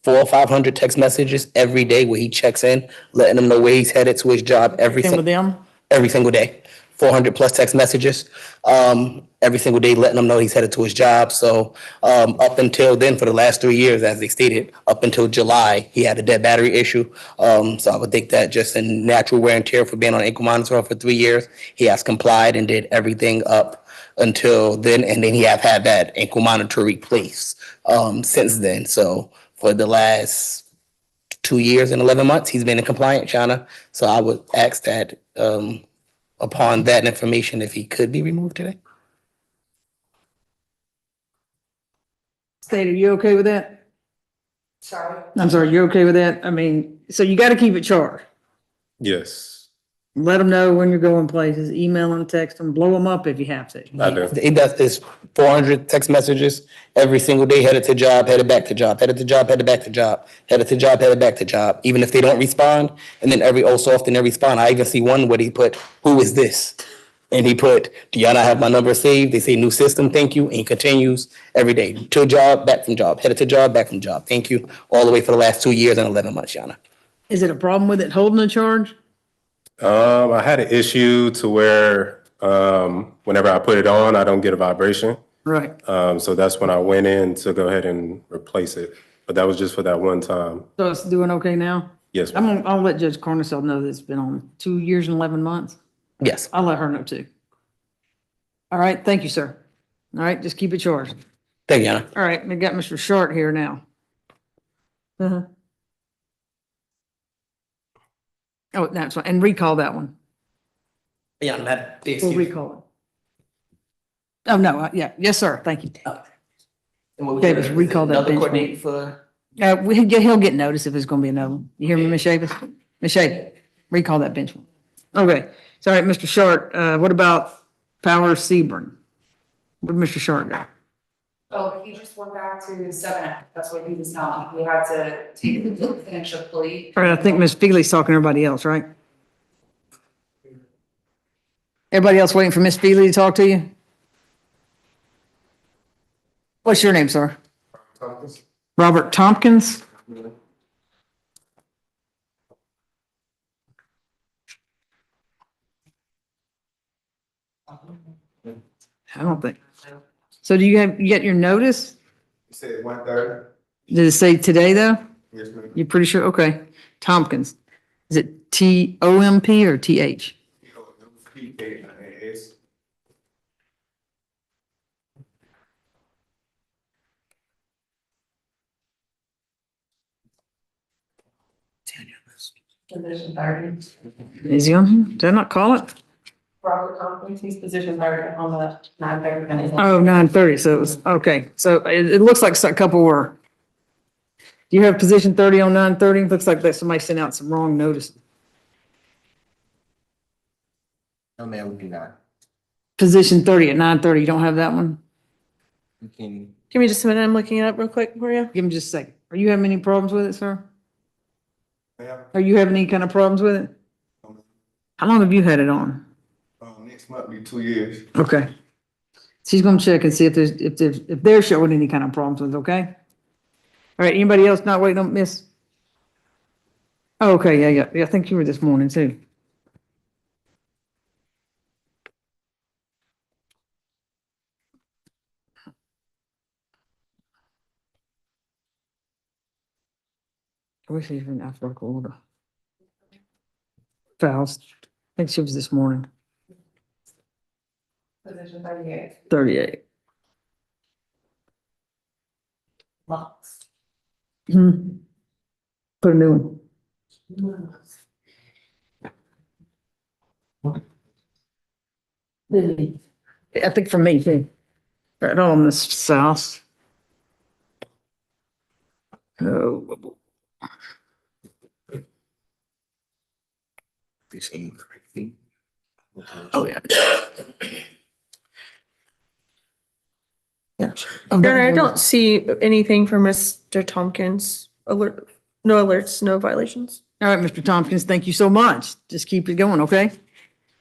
400 or 500 text messages every day where he checks in, letting them know where he's headed to his job every With them? every single day. 400 plus text messages every single day, letting them know he's headed to his job. So up until then, for the last 3 years, as they stated, up until July, he had a dead battery issue. So I would think that just in natural wear and tear for being on ankle monitor for 3 years, he has complied and did everything up until then. And then he have had that ankle monitor replaced since then. So for the last 2 years and 11 months, he's been in compliance, Shauna. So I would ask that upon that information, if he could be removed today. State, are you okay with that? Sorry. I'm sorry, you okay with that? I mean, so you got to keep it charged. Yes, Let them know when you're going places, email them, text them, blow them up if you have to. I do. He does this 400 text messages every single day, headed to job, headed back to job, headed to job, headed back to job, headed to job, headed back to job, even if they don't respond. And then every so often they respond. I even see one where he put, "Who is this?" And he put, "Do y'all not have my number saved?" They say, "New system, thank you." And he continues every day, to job, back from job, headed to job, back from job, thank you, all the way for the last 2 years and 11 months, Yana. Is it a problem with it holding a charge? I had an issue to where whenever I put it on, I don't get a vibration. Right. So that's when I went in to go ahead and replace it. But that was just for that one time. So it's doing okay now? Yes, ma'am. I'll let Judge Cornissell know that it's been on 2 years and 11 months. Yes. I'll let her know too. All right, thank you, sir. All right, just keep it charged. Thank you, Yana. All right, we got Mr. Short here now. Oh, that's fine, and recall that one. Yana, that, We'll recall it. Oh, no, yeah, yes, sir, thank you. Davis, recall that Another bench court one. date for, He'll get notice if it's gonna be another one. You hear me, Ms. Shavis? Ms. Shavis, recall that bench one. Okay, so all right, Mr. Short, what about Power Sebring? What did Mr. Short go? Oh, he just went back to 7. That's what he was telling. We had to finish a plea. All right, I think Ms. Feely's talking to everybody else, right? Everybody else waiting for Ms. Feely to talk to you? What's your name, sir? Robert Tompkins. I don't think. So do you get your notice? You said 1:30? Did it say today though? Yes, ma'am. You pretty sure? Okay. Tompkins. Is it T-O-M-P or T-H? P-A-S. Position 30. Is he on here? Did I not call it? Robert Tompkins, he's position 30 on the 9:30. Oh, 9:30. So it was, okay. So it looks like a couple were. Do you have position 30 on 9:30? Looks like that somebody sent out some wrong notice. No, ma'am, we do not. Position 30 at 9:30. You don't have that one? We can, Give me just a minute. I'm looking it up real quick for you. Give me just a second. Are you having any problems with it, sir? Ma'am, Are you having any kind of problems with it? How long have you had it on? next month be 2 years. Okay. She's gonna check and see if they're showing any kind of problems with it, okay? All right, anybody else not waiting on Miss? Oh, okay, yeah, I think you were this morning too. I wish she's in alphabetical order. Faust, I think she was this morning, Position 38. 38. Locks. Hmm. Put a new one. Lily. I think for me too. Right on this south. Oh. Oh, yeah. Yeah. Your Honor, I don't see anything for Mr. Tompkins. Alert, no alerts, no violations. All right, Mr. Tompkins, thank you so much. Just keep it going, okay?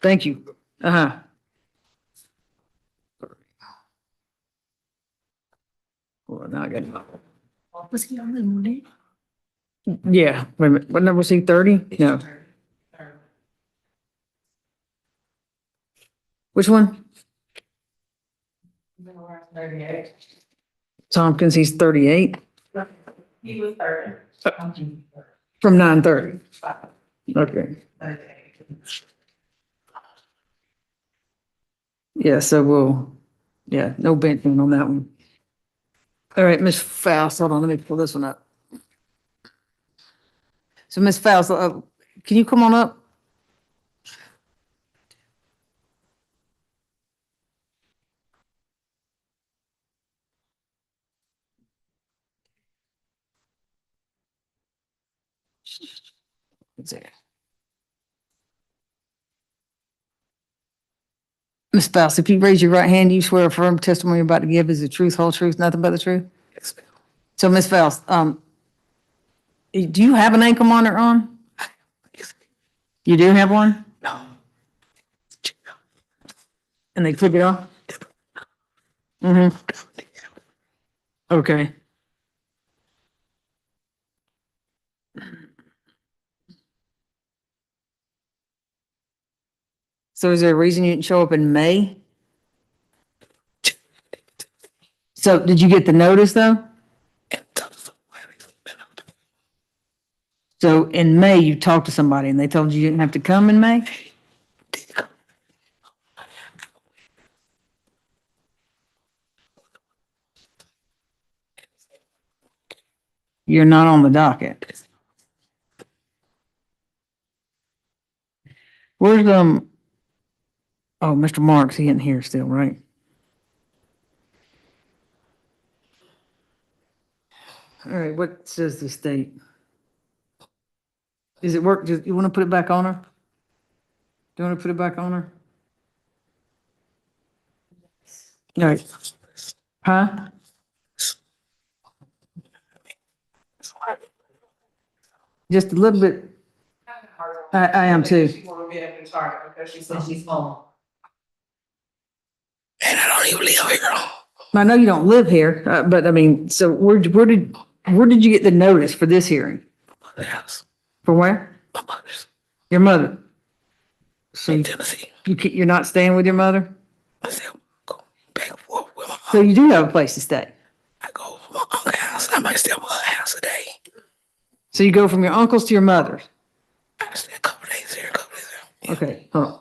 Thank you. Uh-huh. Well, now I got. Was he on the Monday? Yeah, wait a minute. What number was he? 30? No. Which one? 38. Tompkins, he's 38 He was 30. from 9:30. Okay. Yeah, so yeah, no benching on that one. All right, Ms. Faust, hold on, let me pull this one up. So Ms. Faust, can you come on up? Let's see. Ms. Faust, if you raise your right hand, you swear a firm testimony you're about to give is the truth, whole truth, nothing but the truth? Yes, ma'am. So Ms. Faust, do you have an ankle monitor on? You do have one? No. And they clip it off? Mm-hmm. Okay. So is there a reason you didn't show up in May? So did you get the notice though? So in May, you talked to somebody and they told you didn't have to come in May? You're not on the docket. Where's, oh, Mr. Marks, he isn't here still, right? All right, what says the state? Does it work? You want to put it back on her? Do you want to put it back on her? All right. Huh? Just a little bit. I am too. She won't be able to start because she said she's home. And I don't even live here. I know you don't live here, but I mean, so where did you get the notice for this hearing? The house, For where? my mother's Your mother? So in Tennessee. you're not staying with your mother? I still go back and forth with my So you do have a place to stay? I go to my uncle's house. I might stay at her house a day. So you go from your uncle's to your mother's? I stay a couple days here, a couple days there. Okay, hold on.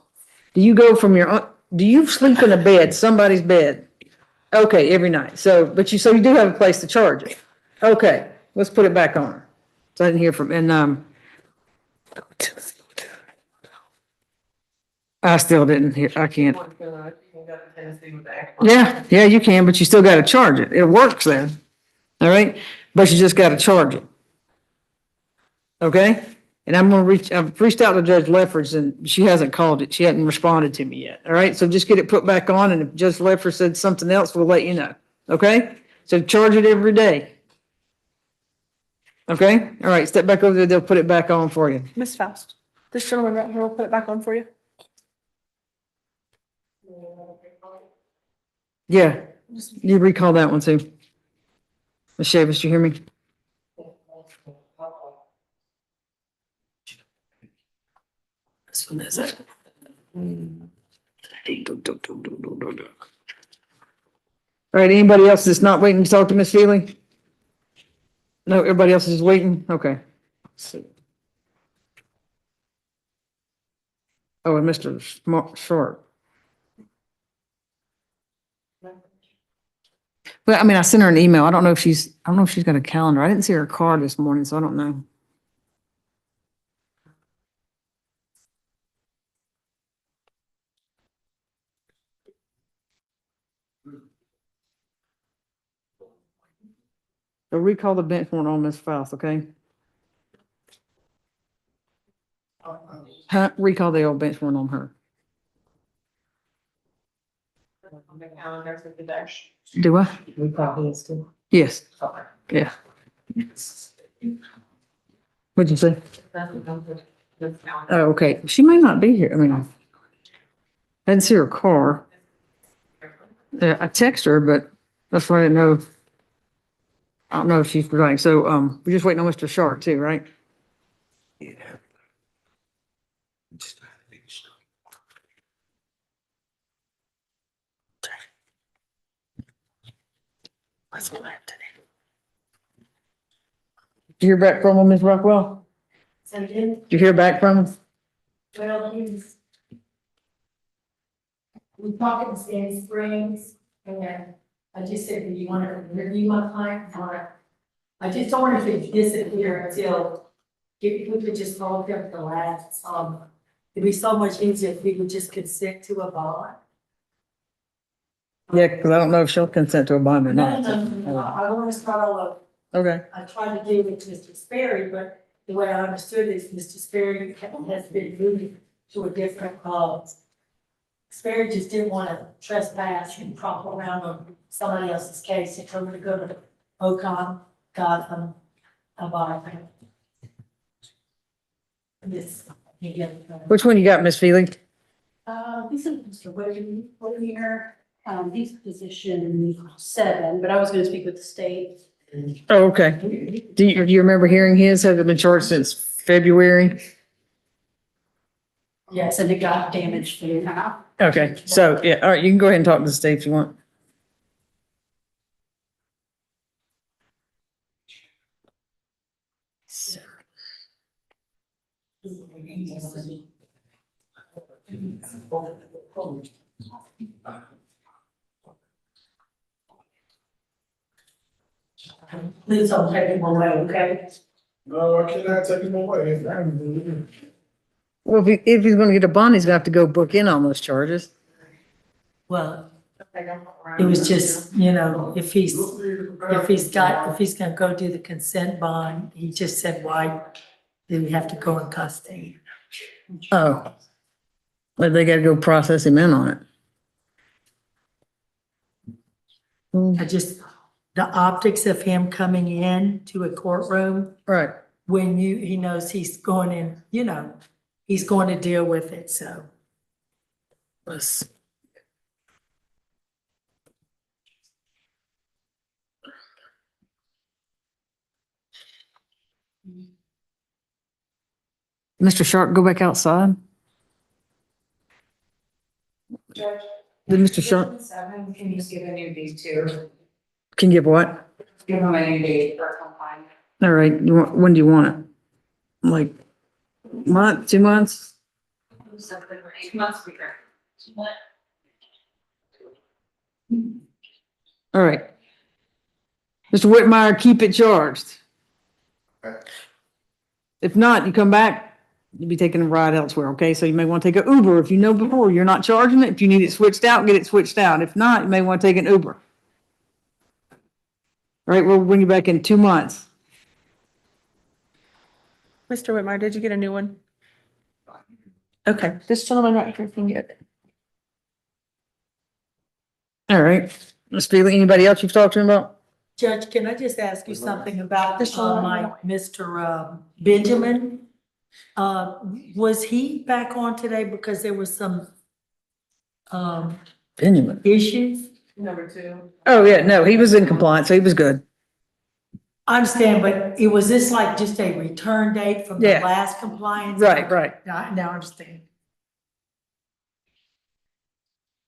Do you go from do you sleep in a bed, somebody's bed? Okay, every night. So you do have a place to charge it? Okay, let's put it back on. So I didn't hear from, and, I still didn't hear, I can't. Yeah, you can, but you still gotta charge it. It works then. All right, but you just gotta charge it. Okay? And I've reached out to Judge Leffers and she hasn't called it. She hasn't responded to me yet. All right, so just get it put back on and if Judge Leffers said something else, we'll let you know. Okay? So charge it every day. Okay? All right, step back over there. They'll put it back on for you. Miss Faust, this gentleman right here will put it back on for you. Yeah, you recall that one too. Ms. Chavis, you hear me? This one is it. All right, anybody else that's not waiting to talk to Ms. Feely? No, everybody else is waiting? Okay. Oh, and Mr. Short. Well, I mean, I sent her an email. I don't know if she's got a calendar. I didn't see her card this morning, so I don't know. So recall the bench warrant on Ms. Faust, okay? Recall the old bench warrant on her. Do I? Yes. Yeah. What'd you say? Oh, okay. She may not be here. I mean, I didn't see her car. Yeah, I texted her, but that's why I didn't know. I don't know if she's presiding. So, we're just waiting on Mr. Sharp too, right? Yeah. Let's go back today. Did you hear back from him, Ms. Rockwell? So Did you hear back from him? well, we talked in Sandy Springs, and I just said, do you want to review my client? I just don't want to disappear until, if we could just hold them the last, it'd be so much easier if we would just consent to a bond. Yeah, because I don't know if she'll consent to a bond or not. No, I don't want to start all over. Okay. I tried to deal with Mr. Sperry, but the way I understood is Mr. Sperry has been moving to a different, Sperry just didn't want to trespass and prop around on somebody else's case. He told me to go to Ocon, Gotham, about this. Which one you got, Miss Feely? This is Mr. Whittier, he's position 7, but I was gonna speak with the state. Oh, okay. Do you remember hearing his? Has it been charged since February? Yes, and it got damaged now. Okay, so, yeah, all right, you can go ahead and talk to the state if you want. Please don't take him away, okay? No, I cannot take him away. Well, if he's gonna get a bond, he's gonna have to go book in on those charges. Well, it was just, if he's gonna go do the consent bond, he just said, why do we have to go in custody? Oh. But they gotta go process him in on it. The optics of him coming in to a courtroom. Right. When he knows he's going in, he's going to deal with it, so. Mr. Sharp go back outside? Judge, Did Mr. Sharp, Position 7, can you just give a new date too? can give what? Give them a new date for confinement. All right, when do you want it? Like, month, 2 months? Something, 8 months bigger. All right. Mr. Whitmire, keep it charged. If not, you come back, you'll be taking a ride elsewhere, okay? So you may want to take an Uber if you know before you're not charging it. If you need it switched out, get it switched out. If not, you may want to take an Uber. All right, we'll bring you back in 2 months. Mr. Whitmire, did you get a new one? Okay, this gentleman right here can get it. All right. Ms. Feely, anybody else you've talked to him about? Judge, can I just ask you something about this, like Mr. Benjamin? Was he back on today because there was some Benjamin. issues? Number 2. Oh, yeah, no, he was in compliance, so he was good. I understand, but was this like just a return date from the Yeah. last compliance? Right. Now I understand.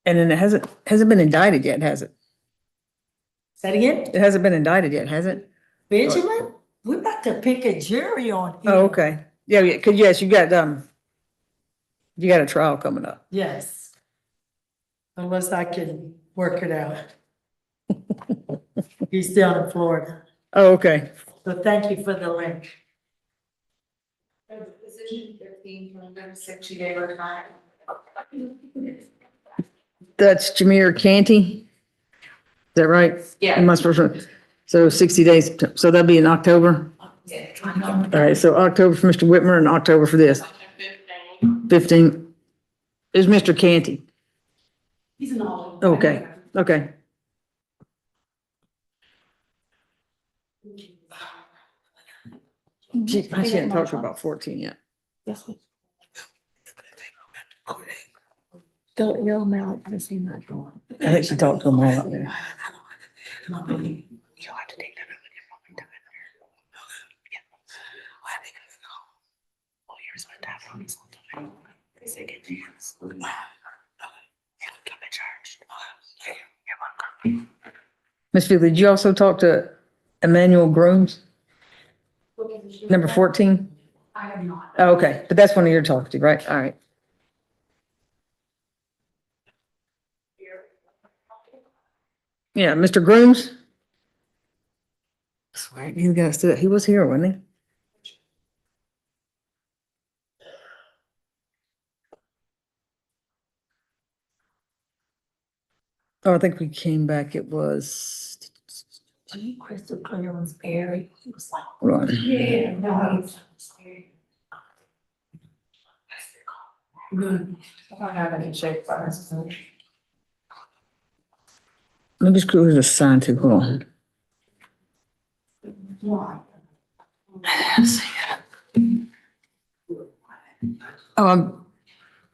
And then it hasn't been indicted yet, has it? Say it again? It hasn't been indicted yet, has it? Benjamin, we're about to pick a jury on him. Oh, okay. Yeah, cause yes, you got a trial coming up. Yes. Unless I can work it out. He's down in Florida. Oh, okay. So thank you for the link. Position 15, from number 6, you gave her time. That's Jameer Canty. Is that right? Yeah. Am I supposed to- So 60 days, so that'll be in October? Yeah. All right, so October for Mr. Whitmer and October for this. 15 is Mr. Canty. He's in the hall. Okay, okay. She hadn't talked to her about 14 yet. Don't yell now, I haven't seen that. I think she talked to them all out there. Ms. Feely, did you also talk to Emmanuel Grooms, number 14? I have not. Oh, okay, but that's one of your talks to, right? All right. Yeah, Mr. Grooms? Swear, you guys did it. He was here, wasn't he? Oh, I think we came back, it was. Crystal clear was Barry. He was like, Hold on. yeah, no, he's good. I don't have any shape files. Let me just go to the sign too, hold on.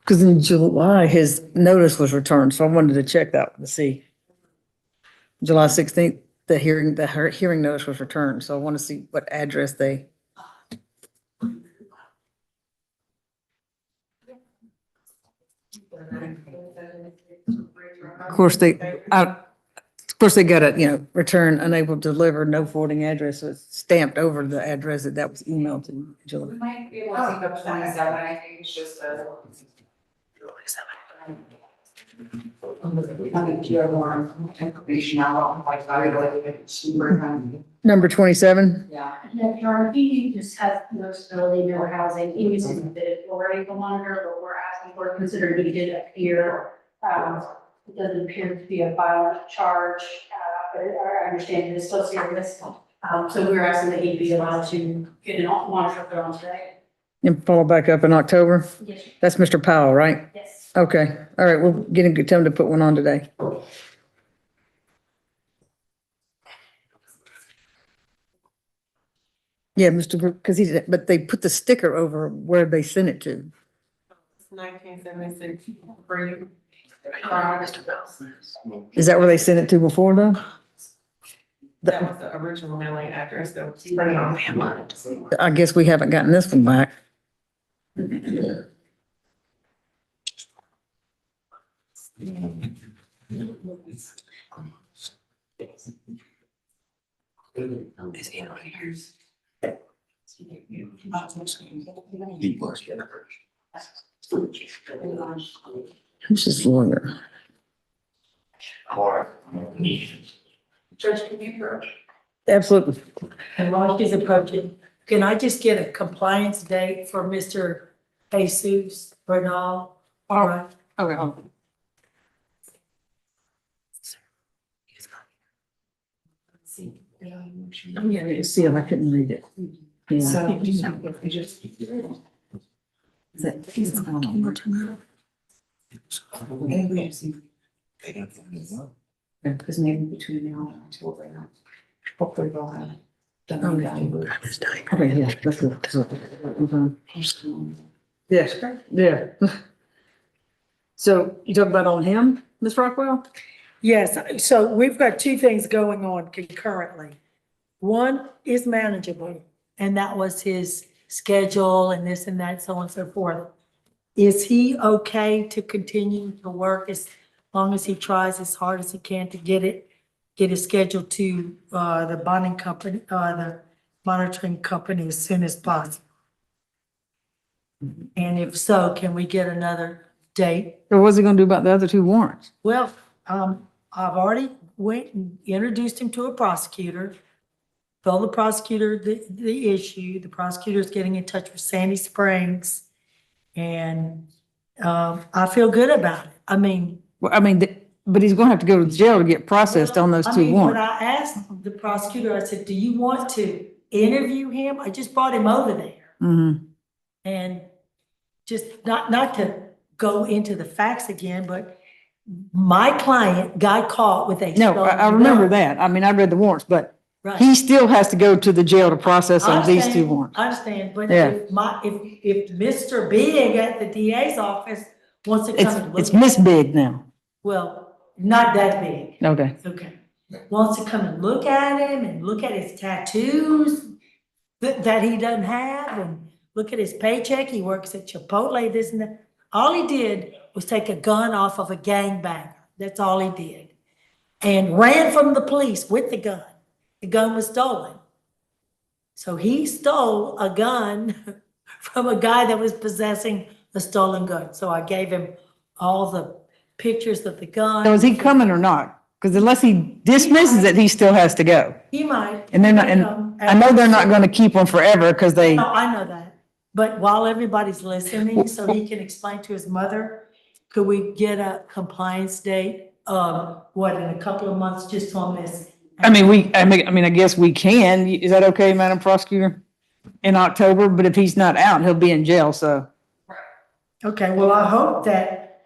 Because in July, his notice was returned, so I wanted to check that to see. July 16th, the hearing notice was returned, so I want to see what address they. Of course, they got a, return unable to deliver, no forwarding address, so it's stamped over the address that was emailed to We Julie. might be able to take up 27, I think it's just a. I think you have more information out, like, Number 27? Yeah. Yeah, John, he just has no stability, no housing, he was submitted for a monitor, but we're asking for, considering he did appear. It doesn't appear to be a violent charge, but I understand it is still serious. So we're asking that he be allowed to get a monitor put on today. And follow back up in October? Yes. That's Mr. Powell, right? Yes. Okay, all right, we'll get him, tell him to put one on today. Yeah, because but they put the sticker over where they sent it to. 1976. Is that where they sent it to before though? That was the original mailing address that was printed on the. I guess we haven't gotten this one back. Who's this lawyer? Judge, can you hear? Absolutely. And while she's approaching, can I just get a compliance date for Mr. Jesus Bernal? All right. Okay, hold on. Oh, yeah, it's sealed. I couldn't read it. Yeah. So- Is that- it's on. Because maybe between now and October, hopefully they'll have done that. Okay, yeah, that's good. That's good. Yeah, yeah. So you talk about on him, Ms. Rockwell? Yes, so we've got two things going on concurrently. One is manageable, and that was his schedule and this and that, so on and so forth. Is he okay to continue to work as long as he tries as hard as he can to get his schedule to the bonding company, the monitoring company as soon as possible? And if so, can we get another date? Or what's he gonna do about the other two warrants? Well, I've already went and introduced him to a prosecutor. Told the prosecutor the issue. The prosecutor's getting in touch with Sandy Springs. And, I feel good about it. I mean. Well, I mean, but he's gonna have to go to jail to get processed on those I two mean, when warrants. I asked the prosecutor, I said, do you want to interview him? I just brought him over there. Mm-hmm. And just not to go into the facts again, but my client got caught with a. No, I remember stolen gun. that. I mean, I read the warrants, but Right. he still has to go to the jail to process I on these two understand, warrants. I understand, but Yeah. if Mr. Big at the DA's office wants to come and look. It's Miss Big now. Well, not that big. Okay. Okay. Wants to come and look at him and look at his tattoos that he doesn't have and look at his paycheck. He works at Chipotle, this and that. All he did was take a gun off of a gangbanger. That's all he did. And ran from the police with the gun. The gun was stolen. So he stole a gun from a guy that was possessing a stolen gun. So I gave him all the pictures of the gun. So is he coming or not? Because unless he dismisses it, he still has to go. He might. And they're not, and I know they're not gonna keep him forever because they, No, I know that. But while everybody's listening, so he can explain to his mother, could we get a compliance date of what, in a couple of months, just on this? I mean, I guess we can. Is that okay, Madam Prosecutor? In October, but if he's not out, he'll be in jail, so. Okay, well, I hope that,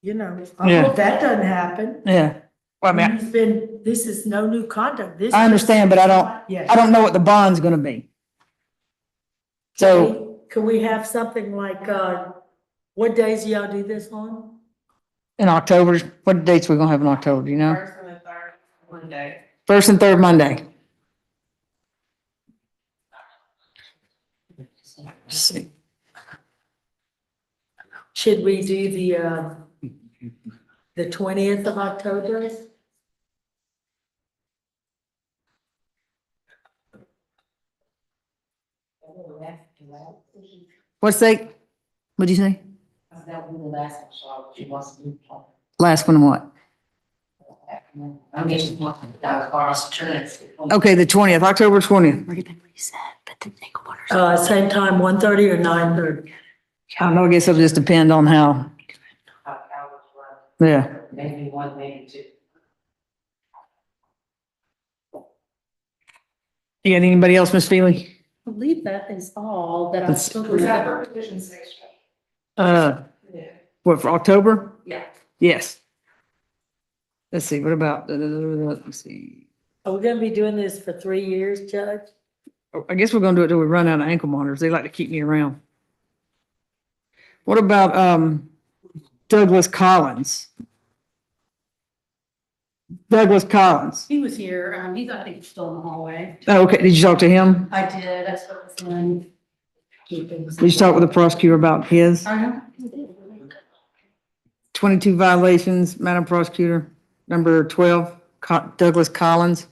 you know, I Yeah. hope that doesn't happen. Yeah. Well, I mean, This is no new conduct. This. I understand, but I Yeah. don't know what the bond's gonna be. So Can we have something like, what days do y'all do this on? in October, what dates we gonna have in October, do you know? First and the third Monday. First and third Monday. Let's see. Should we do the 20th of October? What's that? What'd you say? That was the last one, so she wants to do. Last one what? I mean, she wants to die across the church. Okay, the 20th, October 20th. Same time, 1:30 or 9:30? I don't know, I guess it'll just depend on how, yeah. Maybe one, maybe two. You got anybody else, Miss Feely? I believe that is all that I've Let's- spoken Was that about. for Division 6? Uh, Yeah. what, for October? Yeah. Yes. Let's see, what about, let's see. Are we gonna be doing this for 3 years, Judge? I guess we're gonna do it till we run out of ankle monitors. They like to keep me around. What about, Douglas Collins? Douglas Collins. He was here, I think he's still in the hallway. Oh, okay, did you talk to him? I did, I spoke with him. Did you talk with the prosecutor about his? 22 violations, Madam Prosecutor. Number 12, Douglas Collins.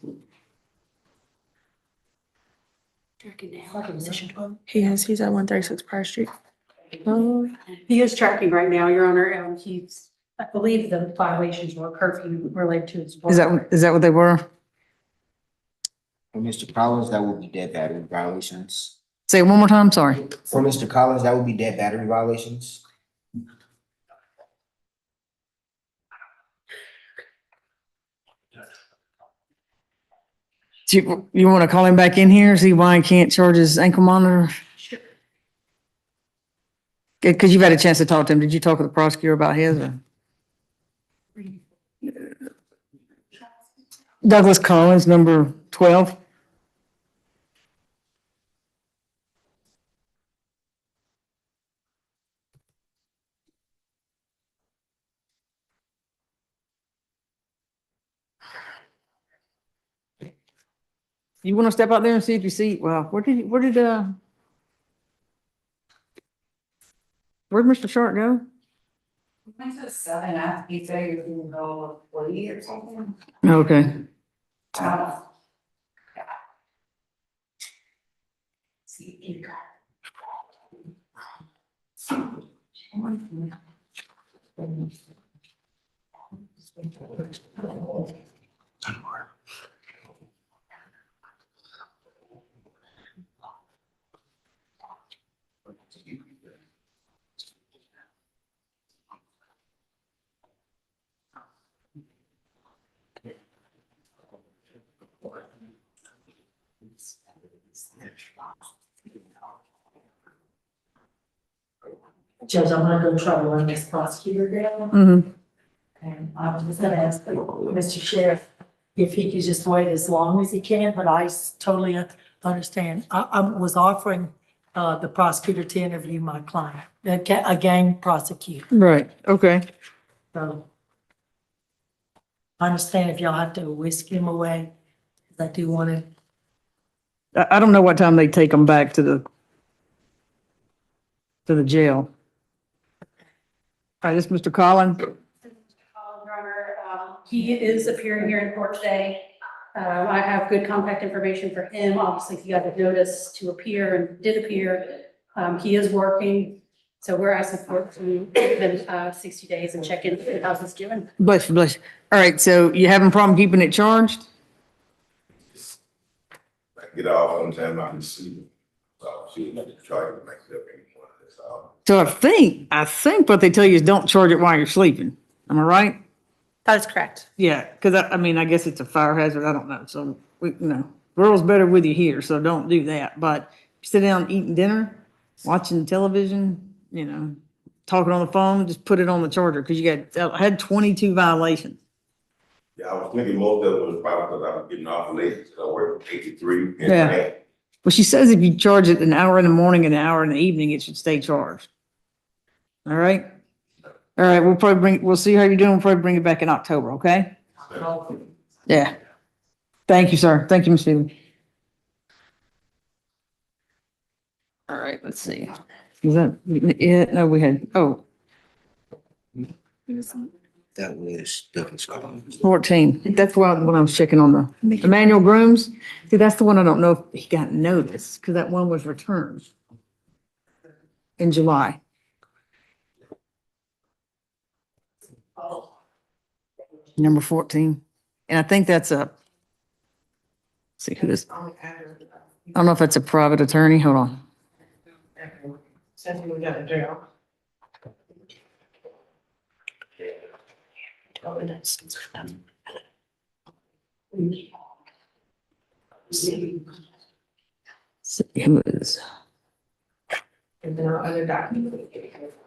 He's at 136 Prior Street. He is tracking right now, Your Honor. I believe the violations were curfew related to his work. Is that what they were? For Mr. Collins, that would be dead battery violations. Say it one more time, sorry. For Mr. Collins, that would be dead battery violations. Do you want to call him back in here, see why he can't charge his ankle monitor? Sure. Because you've had a chance to talk to him. Did you talk with the prosecutor about his? Or? Douglas Collins, number 12. You want to step out there and see if you see, well, where'd Mr. Sharp go? Went to 7 after he said you can go 40 or something. Okay. Judge, I'm not gonna try to run this prosecutor down. Mm-hmm. And I was gonna ask Mr. Sheriff if he could just wait as long as he can, but I totally understand. I was offering the prosecutor to interview my client, a gang prosecutor. Right, okay. So I understand if y'all have to whisk him away, 'cause I do want to. I don't know what time they take them back to the jail. All right, this is Mr. Collins. Your Honor, he is appearing here in court today. I have good contact information for him. Obviously, he got a notice to appear and did appear. He is working, so we're asking for to give him 60 days and check in to see how he's doing. Bless you, bless you. All right, so you having a problem keeping it charged? Get off on time, I can see. So she didn't try to make it up anymore. So I think what they tell you is don't charge it while you're sleeping. Am I right? That is correct. Yeah, because I mean, I guess it's a fire hazard. I don't know. So girl's better with you here, so don't do that. But sit down eating dinner, watching television, talking on the phone, just put it on the charger because I had 22 violations. Yeah, I was thinking most of it was probably because I was getting off late, so I worked 83. Yeah. Well, she says if you charge it an hour in the morning and an hour in the evening, it should stay charged. All right? All right, we'll see how you're doing. We'll probably bring it back in October, okay? Yeah. Thank you, sir. Thank you, Ms. Phelan. All right, let's see. Is that it? No, we had, That was Douglas Collins. 14. That's what I was checking on the Emmanuel Grooms. See, that's the one I don't know if he got notice because that one was returned in July. Number 14. And I think that's see who this, I don't know if that's a private attorney. Hold on. Since we got in jail. See who is. And there are other documents.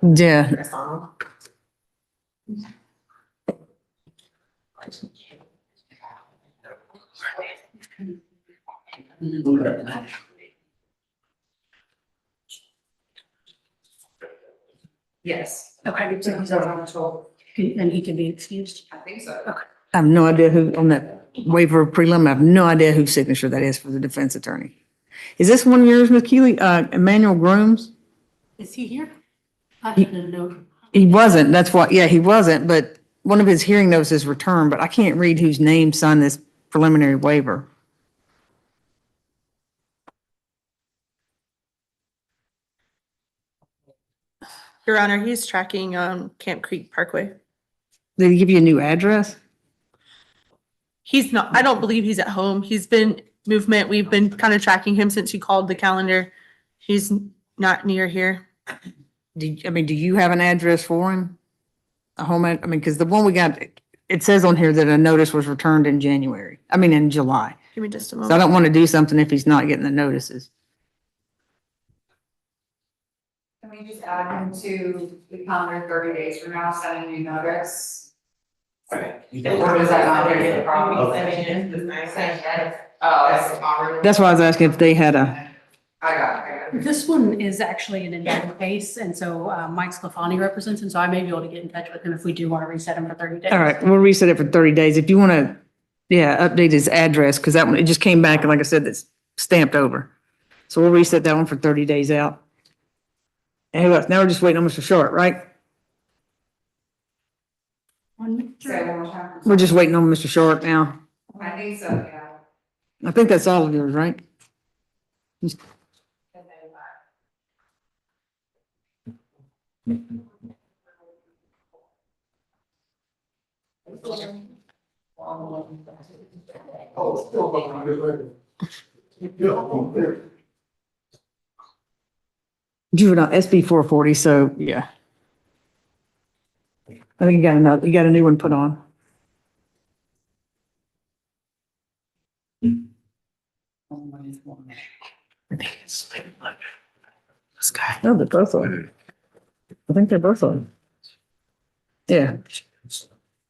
Yeah. That's all. Yes. Okay, so he's on control and he can be excused? I think so. Okay. I have no idea who, on that waiver of prelim, I have no idea whose signature that is for the defense attorney. Is this one of yours, Ms. Keely? Emmanuel Grooms? Is he here? I didn't know. He wasn't, that's why, yeah, he wasn't, but one of his hearing notices returned, but I can't read whose name signed this preliminary waiver. Your Honor, he's tracking, Camp Creek Parkway. Did he give you a new address? He's not, I don't believe he's at home. He's been movement. We've been kind of tracking him since he called the calendar. He's not near here. Do you have an address for him? A home, because the one we got, it says on here that a notice was returned in in July. Give me just a So I moment. don't want to do something if he's not getting the notices. Can we just add him to the calendar 30 days from now, send a new notice? Or does that not make it a problem? Oh, that's already. That's why I was asking if they had I got it. This one is actually an indictment case, and so Mike Sclafani represents him, so I may be able to get in touch with him if we do want to reset him for 30 days. all right, we'll reset it for 30 days. If you want to, update his address, because that one, it just came back, and like I said, it's stamped over. So we'll reset that one for 30 days out. And who else? Now we're just waiting on Mr. Short, right? Say it one more time. We're just waiting on Mr. Short now. I think so, yeah. I think that's all of yours, right? Juvenile SB 440, so yeah. I think you got a new one put on. This guy. No, they're both on. I think they're both on. Yeah.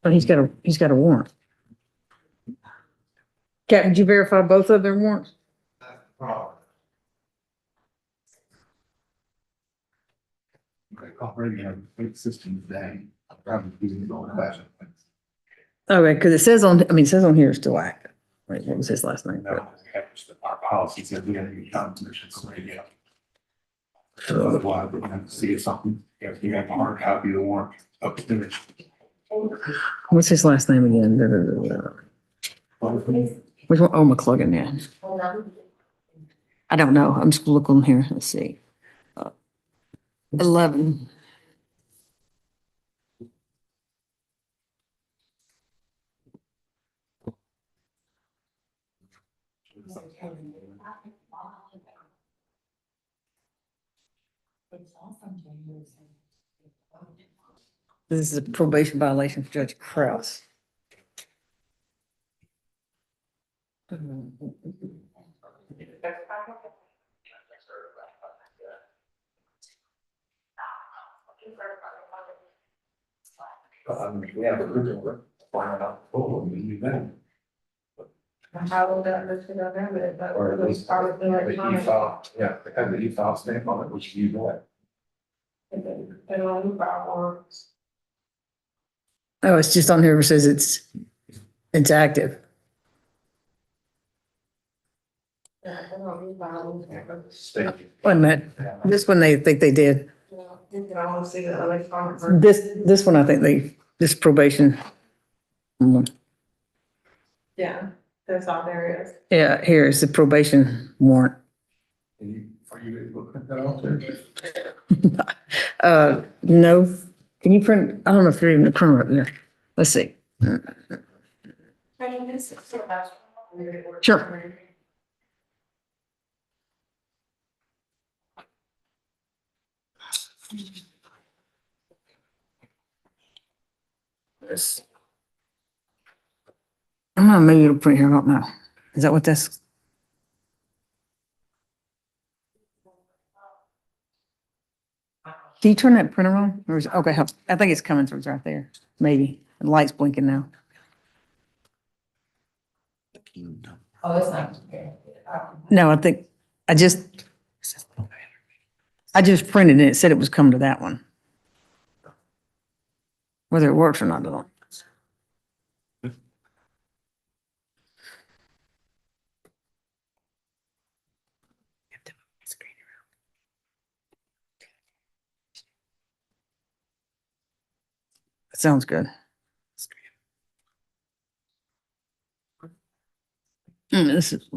But he's got a warrant. Captain, did you verify both of their warrants? Already have a big system today. I'm probably using it all the time. Okay, because it says on here it's still active. Wait, what was his last name? No, our policy says we gotta get confirmation from radio. So otherwise, we're gonna have to see something. If you got the hard copy of the warrant up to finish. What's his last name again? Which one? Oh, McCluggan, yeah. I don't know. I'm just looking here. Let's see. 11. This is a probation violation for Judge Kraus. Yeah, but we're gonna find out. Oh, we need that. How will that listed on there, but Or at least start with the the electronic. e-file, yeah, they have the e-file stamp on it, which you know. And all the fireworks. Oh, it's just on here. It says it's active. State. Wait a minute. This one they think they did. This one I think this probation. Yeah, that's all there is. Yeah, here is the probation warrant. Are you able to print that off there? No. Can you print? I don't know if you're even a printer up there. Let's see. Sure. This. I don't know, maybe it'll print here, I don't know. Is that what this? Can you turn that printer on? Or is, okay, I think it's coming through, it's right there, maybe. The light's blinking now. Oh, it's not. No, I think, I just printed it, it said it was coming to that one. Whether it works or not, I don't know. Sounds good. This is.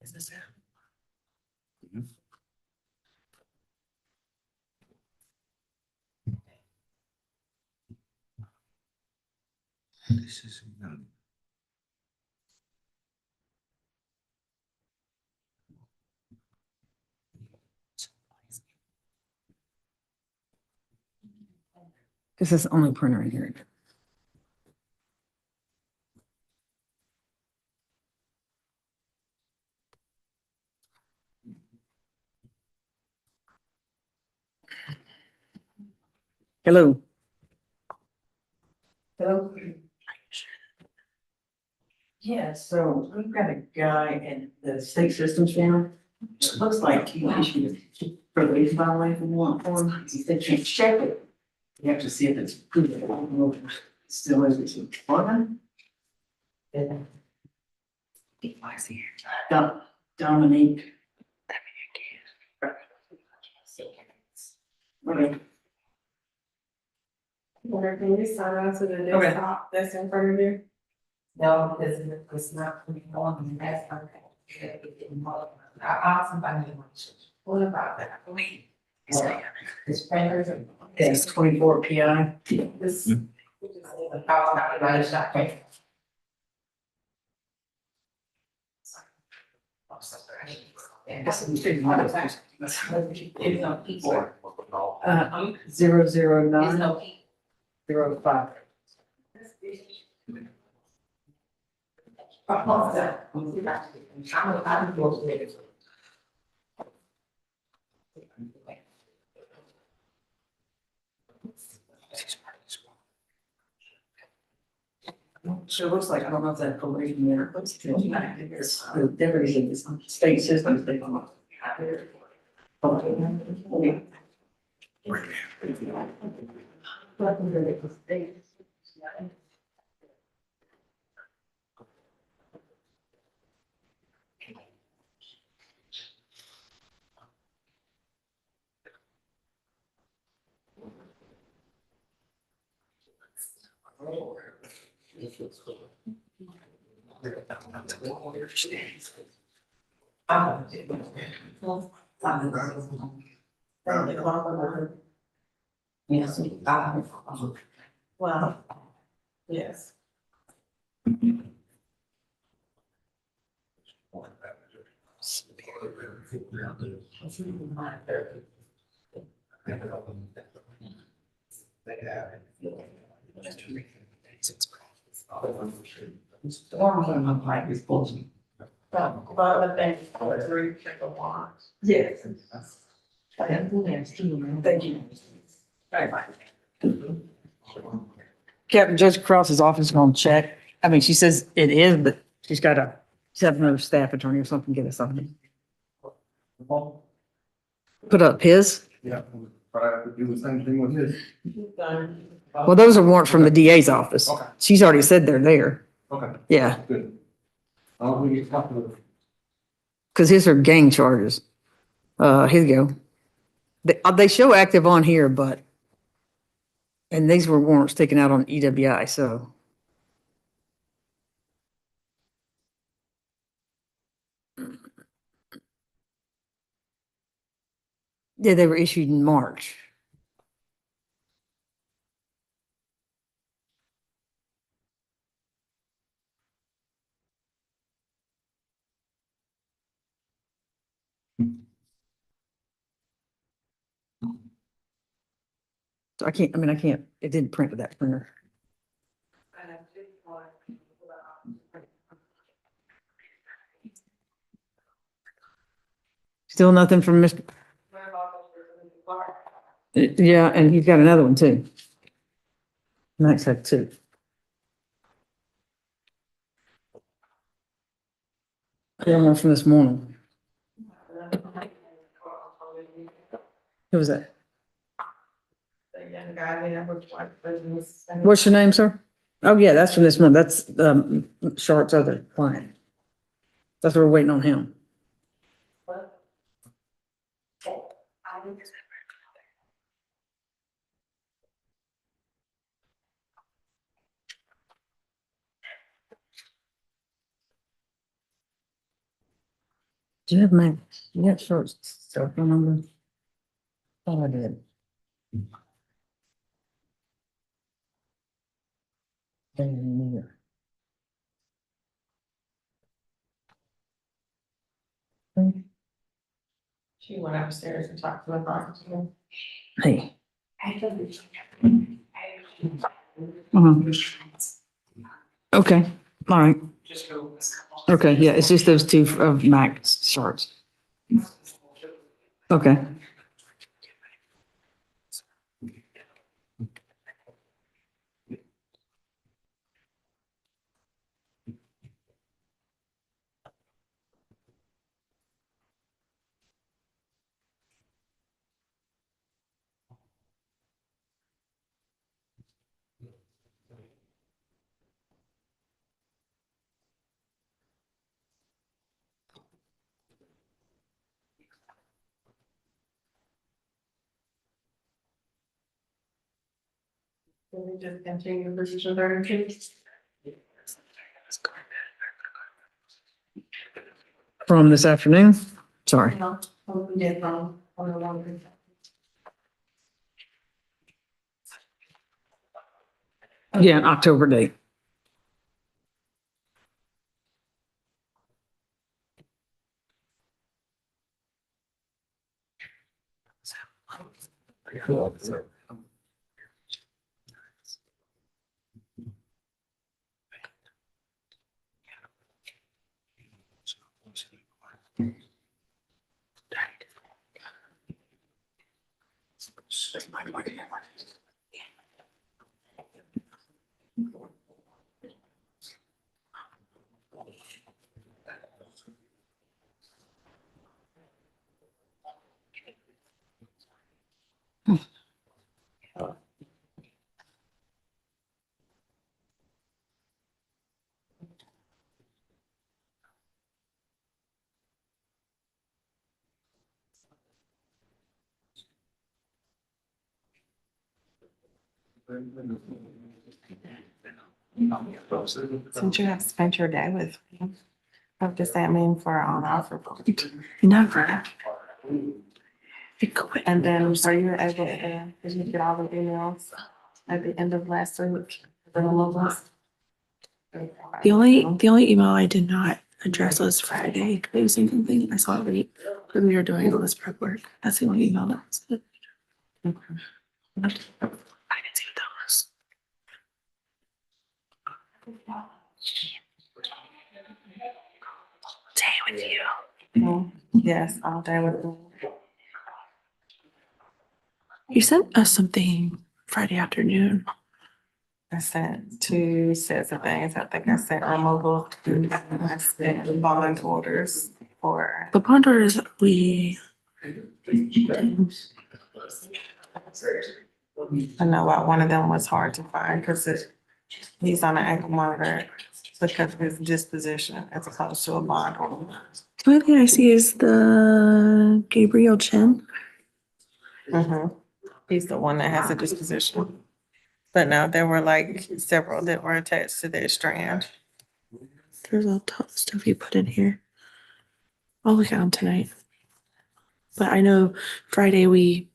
Is this it? This is. This is the only printer in here. Hello. Hello? Yeah, so we've got a guy in the state systems now. It looks like he issued a probation violation warrant for him. He said, check it. You have to see if it's good. I don't know if it still is. It's important. Dominique. Okay. Or can you sign on to the Okay. desktop that's in front of you? No, because it's not on, that's okay. I'll ask somebody. What about that? Wait. It's printers. It's 24 PI. This. The power not the right shot. Zero, zero, There's nine, no key. 05. So it looks like, I don't know if that probation there, but it's the deputies in this state system. They don't know. Yes. Well, yes. Yes. Thank you. Bye. Captain Judge Cross's office is gonna check. I mean, she says it is, but she's she's have another staff attorney or something get us something. Put up his. Yeah, probably have to do the same thing with his. Well, those are warrants from the DA's office. Okay. She's already said they're there. Okay, Yeah, good. We get comfortable. because his are gang charges. Here you go. They show active on here, but, and these were warrants taken out on EWI, so. Yeah, they were issued in March. So I can't, it didn't print with that printer. Still nothing from Mr. Yeah, and he's got another one too. Max had two. Yeah, one from this morning. Who was that? The young guy there with white business. What's your name, sir? Oh, yeah, that's from this month. That's, Sharp's other client. That's what we're waiting on him. Do you have my, you got short cell phone number? Thought I did. Didn't either. She went upstairs and talked to the prosecutor. Hey. Mhm. Okay, all right. Okay, yeah, it's just those two of Max shorts. Okay. Can we just continue procedure 32? From this afternoon? Sorry. No, we did on the one. Yeah, October date. Since you have spent your day with me, what does that mean for our report? Never. And then are you able to, did you get all the emails at the end of last week? From all of us? The only email I did not address was Friday. It was something I saw it late when we were doing all this prep work. That's the only email that was it. I didn't see what that was. Day with you. Yes, all day with me. You sent us something Friday afternoon. I sent 2 sets of things. I think I sent removal. I sent bond orders for. The bond orders we. I know one of them was hard to find because he's on an ankle monitor because of his disposition as opposed to a bond order. The only thing I see is the Gabriel Chen. He's the one that has a disposition. But no, there were like several that were attached to their strand. There's all top stuff you put in here. I'll look at them tonight. But I know Friday we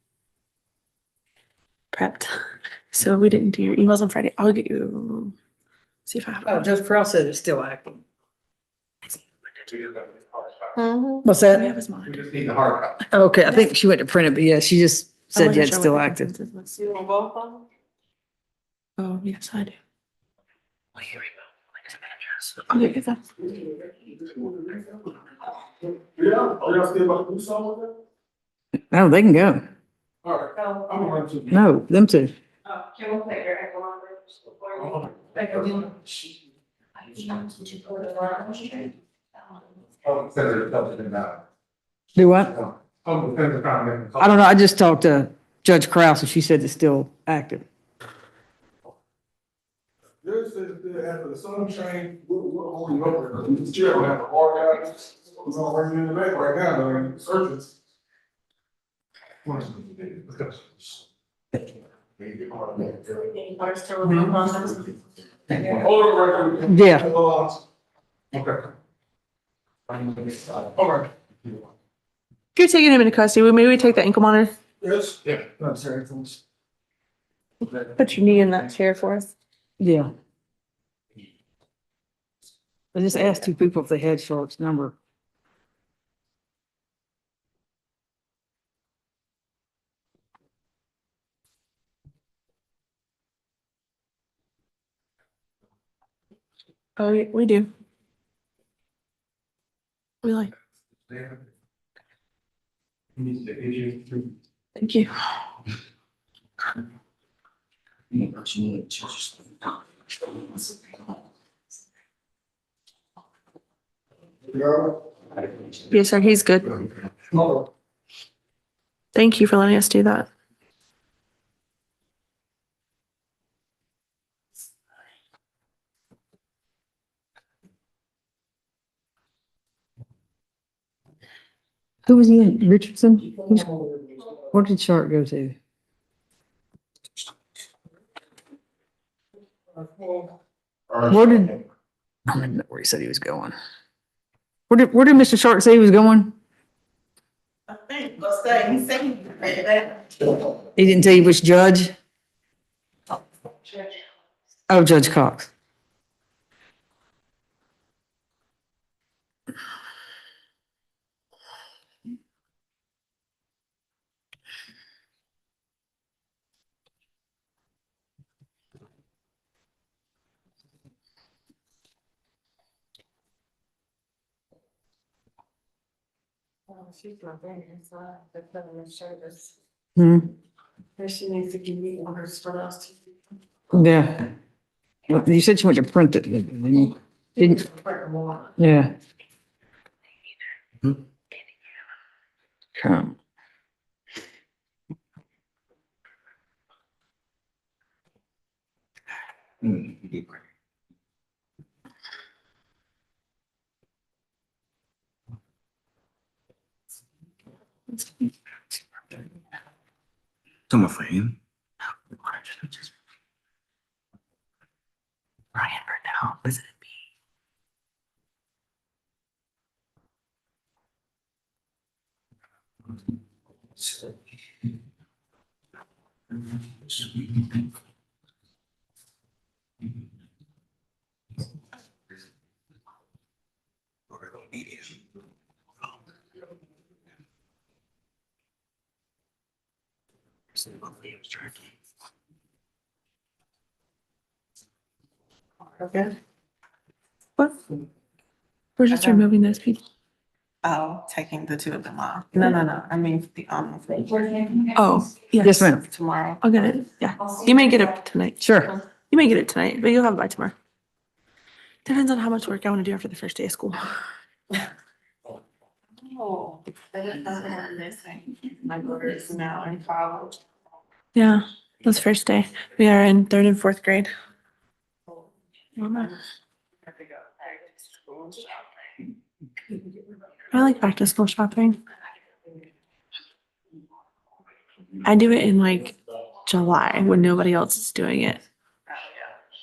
prepped, so we didn't do your emails on Friday. I'll get you. See if I have. Oh, Judge Cross said it's still active. Mm-hmm. What's that? We have his monitor. We just need the hard copy. Okay, I think she went to print it, but yeah, she just I said wasn't yeah, it's sure still what the active. difference was. You want both of them? Oh, yes, I do. I'll get that. Yeah, are y'all still about to do something with it? No, they can go. All right, I'm gonna run to. No, them two. Can we take your ankle monitors before we take a look? Do what? I I don't know. I just talked to Judge Krause and she said it's still active. This is the, after the sunshine, we're holding over. This chair will have a hard out. We're gonna bring you in the back right now, during searches. Hold it right there. Yeah. Okay. All right. If you're taking him into custody, maybe we take the ankle monitor. Yes, yeah. No, sorry, thanks. Put your knee in that chair for us. Yeah. I just asked two people if they had Sharp's number. Oh, we do. We like. Thank you. Yes, sir. He's good. Thank you for letting us do that. Who was he in? Richardson? Where did Sharp go to? Where did, I don't know where he said he was going. Where did Mr. Sharp say he was going? I think, what's that? He said he read that. He didn't tell you which judge? Oh, Judge Cox. She's not there, so they're putting in service. Hmm, She needs to give me on her stuff. yeah. Well, you said you went to print it, didn't you? Didn't, yeah. Come. Come on for him. Brian Burnell, visited me. Okay. What? We're just removing those people. Oh, taking the two of them off. No. I mean, the, Oh, yes. Yes, ma'am. tomorrow. I'll get it. Yeah. You may get it tonight. Sure. You may get it tonight, but you'll have it by tomorrow. Depends on how much work I want to do after the first day of school. Oh, my daughter is now in college. Yeah, that's first day. We are in third and fourth grade. I like back to school shopping. I do it in like July when nobody else is doing it.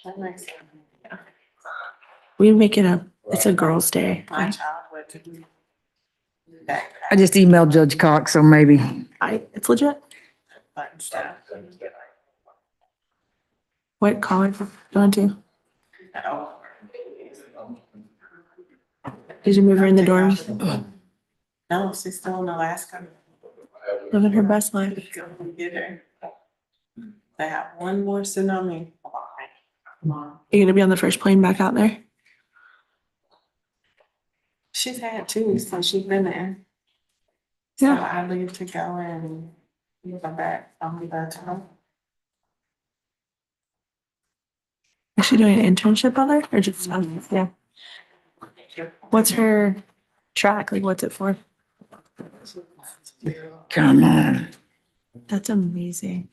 That makes sense. We make it it's a girls' day. My child went to do that. I just emailed Judge Cox, so maybe. It's legit. But stuff. What college are you going to? Did you move her in the dorms? No, she's still in Alaska. Living her best life. Get her. They have one more tsunami. You're gonna be on the first plane back out there? She's had two since she's been there. So Yeah. I leave to go and come back. I'll be back tomorrow. Is she doing an internship out there or just, yeah? What's her track? Like, what's it for? Come on. That's amazing.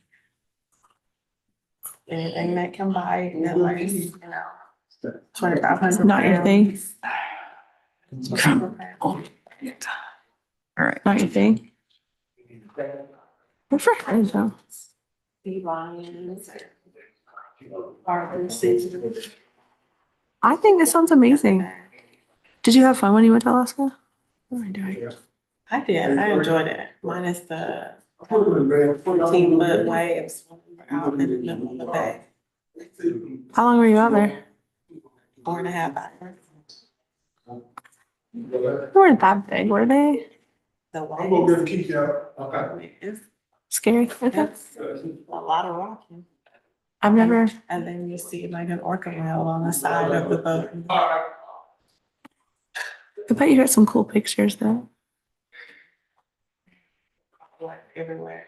Anything that can buy, like, 2,500. Not your thing? Come on. All right. Not your thing? Good for her, though. Sea lions. I think this sounds amazing. Did you have fun when you went to Alaska? What am I doing? I did, I enjoyed it, minus the 14-foot waves out in the middle of the bay. How long were you out there? 4.5 hours. They weren't that big, were they? The I'm gonna get the waves, key out. Okay. it's, Scary. Okay. it's a lot of rocking. I've never, And then you see like an orca whale on the side of the boat. I bet you got some cool pictures though. Like everywhere.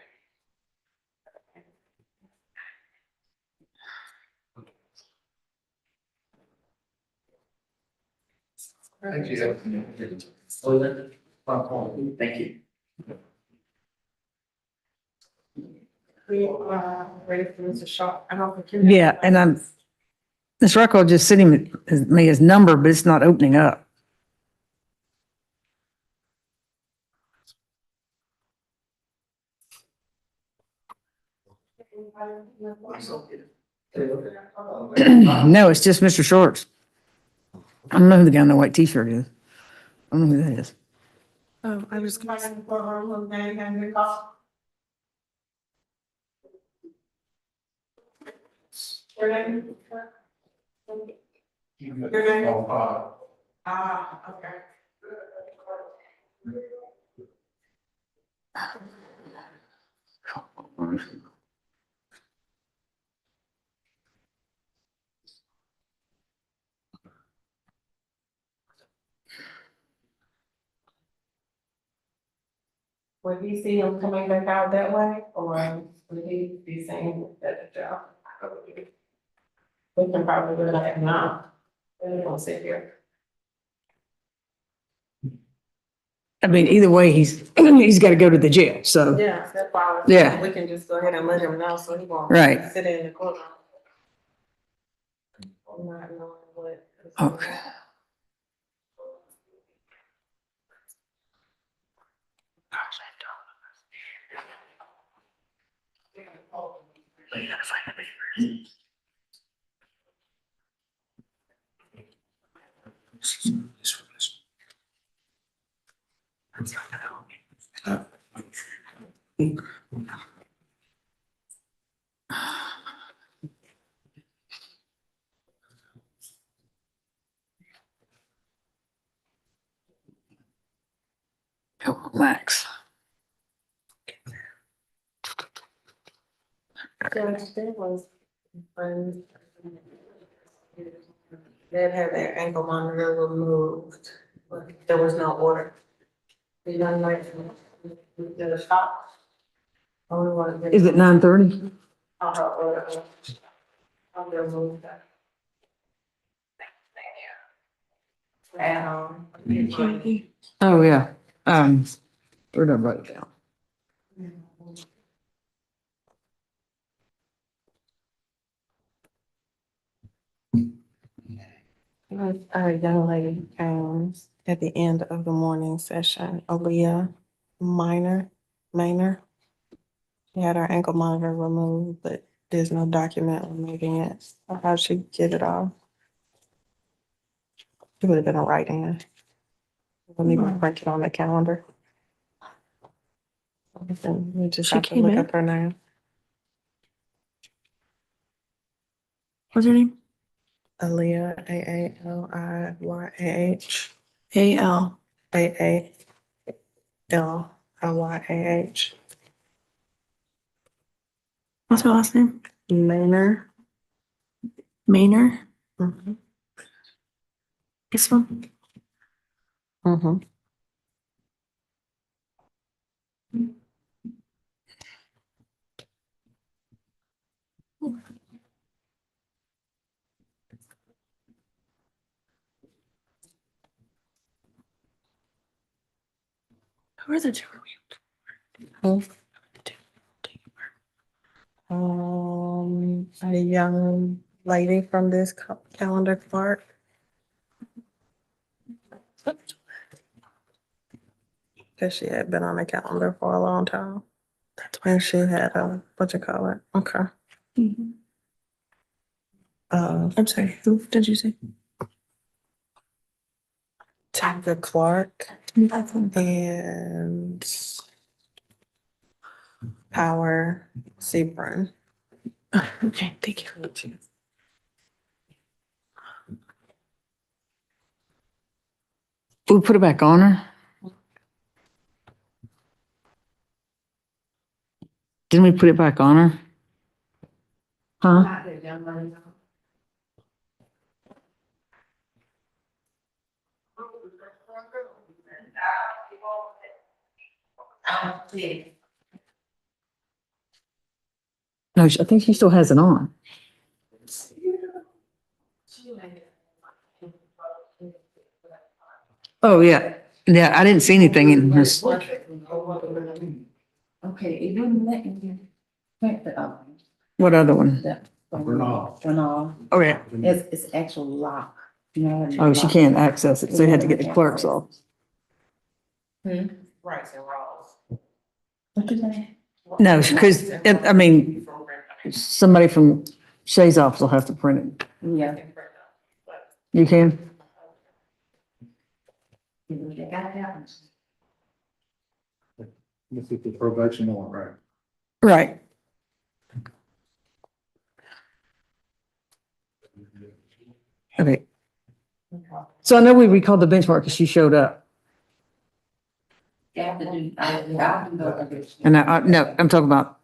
Thank you. Thank you. We are ready for Mr. Shaw. I don't think. Yeah, and this record just sitting, me his number, but it's not opening up. No, it's just Mr. Shorts. I don't know who the guy in the white t-shirt is. I don't know who that is. I was. Your name? Your name? Ah, okay. Would he see him coming back out that way, or would he be saying that the job? We can probably do that now. We don't sit here. I mean, either way, he's got to go to the jail, so. Yeah, that's why. Yeah. We can just go ahead and let him know, so he won't. Right. Sit in the corner. Not knowing what. Okay. Oh, Max. Judge, there was when they'd had their ankle monitor removed, but there was no order. The young lady did a stop. Only one. Is it 9:30? I'll help order. I'll remove that. And, Oh, yeah. Where did I write it down? a young lady came at the end of the morning session, Aaliyah Minor. She had her ankle monitor removed, but there's no document removing it. So how'd she get it off? It would have been a write-in. Wouldn't even print it on the calendar. We just She have to came look in? up her name. What's her name? Aaliyah, Aaliyah. A-L. Aaliyah. What's her last name? Manor. Maynor? Mm-hmm. This one? Mm-hmm. Who are the two? A young lady from this calendar clerk. Cause she had been on the calendar for a long time. And she had what you call it? Okay. Mhm. I'm sorry, who did you say? Tell the Clark and Power Sebron. Okay, thank you. We put it back on her? Didn't we put it back on her? Huh? No, I think she still has it on. Oh, yeah. Yeah, I didn't see anything in this. Okay, it didn't let me. What other one? Bernal. Oh, yeah. It's actual lock. You know, Oh, she can't access it, so you had to get the clerk's off. Right, so Ross. What did I? No, because, I mean, somebody from Shay's office will have to print it. Yeah. You can? This is the probation one, right? Right. Okay. So I know we recalled the benchmark because she showed up. And no, I'm talking about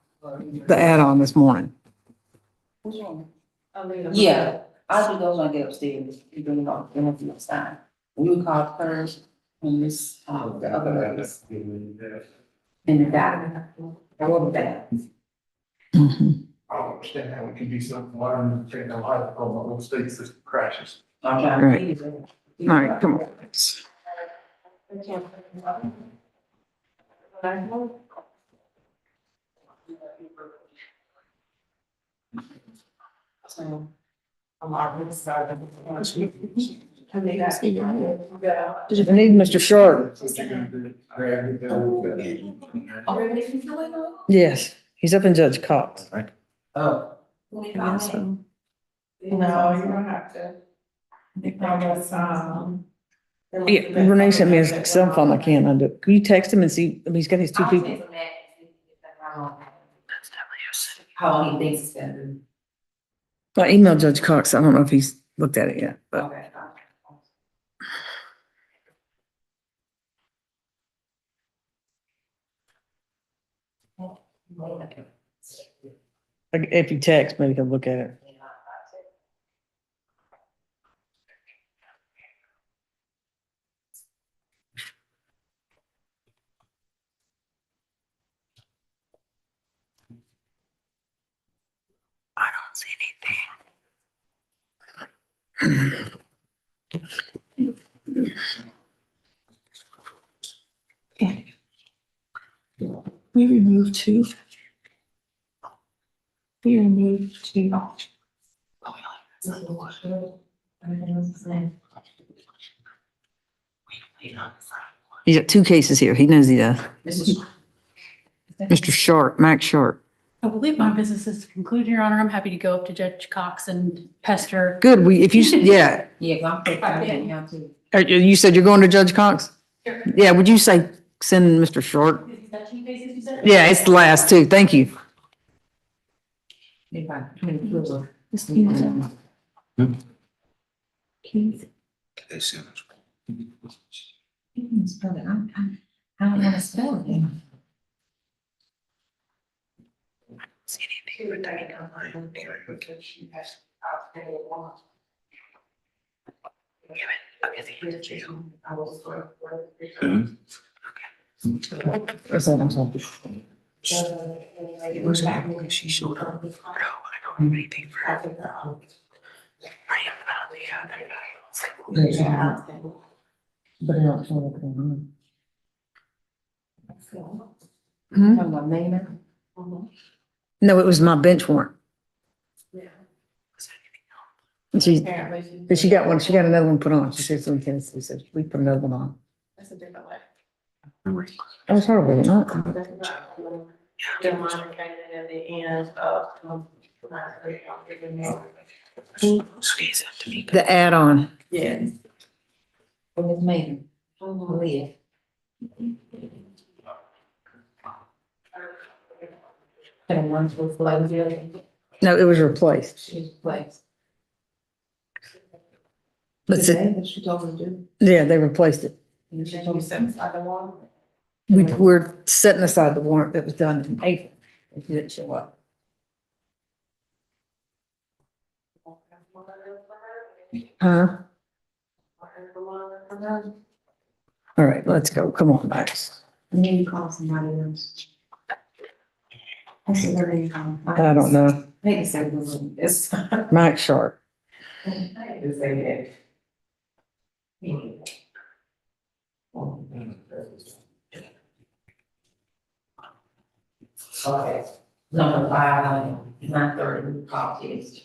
the add-on this morning. Yeah, I'll do those when I get upstairs. You bring it off, then it's next time. We call first and this, the other ladies. And the guy, I want that. I don't understand how it can be so modern, taking a lot from one state system crashes. I'm trying to Right. feed it. All right, come on. So, I'm already started. I need Mr. Short. Yes, he's up in Judge Cox. Oh. Yes, so. No, you don't have to. They promise, Yeah, Renee sent me his cell phone. I can't undo it. Can you text him and see, I mean, he's got his two people. How he thinks it's gonna be. I emailed Judge Cox. I don't know if he's looked at it yet, but Okay. like, if you text, maybe he'll look at it. I don't see We removed two. We removed two. He's got two cases here. He knows he does. Mr. Sharp, Max Sharp. I believe my business is concluded, Your Honor. I'm happy to go up to Judge Cox and pester. Good, if you, yeah. Yeah, I'm now too. You said you're going to Judge Cox? Sure. Yeah, would you say send Mr. Short? Is that two cases you said? Yeah, it's the last two. Thank you. I don't wanna spell it. It was back when she showed up. No, I don't have anything for her. I am not the other guy. But I don't know what's going on. No, it was my bench warrant. And she got one, she got another one put on. She said, so she said, we put another one on. That's a different way. That was horrible, not? Demonstrated at the end of. The add-on. Yeah. It was me. Leah. And one was like, No, it was replaced. she's placed. But Today, that she told me to do. yeah, they replaced it. And she told me send inside the one. We're setting aside the warrant that was done in April. If you didn't show up. Huh? All right, let's go. Come on, Max. Maybe call somebody else. I said, where they come. I don't know. Maybe something this. Max Sharp. I just say that. Okay, number 5, 930 copies.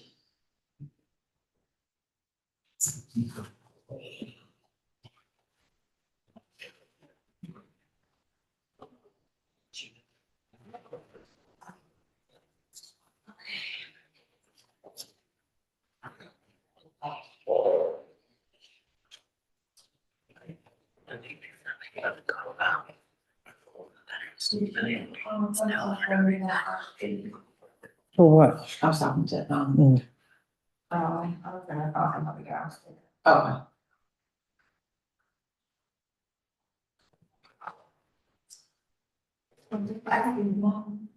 For what? I was talking to, Mm. I was gonna talk about the guys. Oh. I can be one.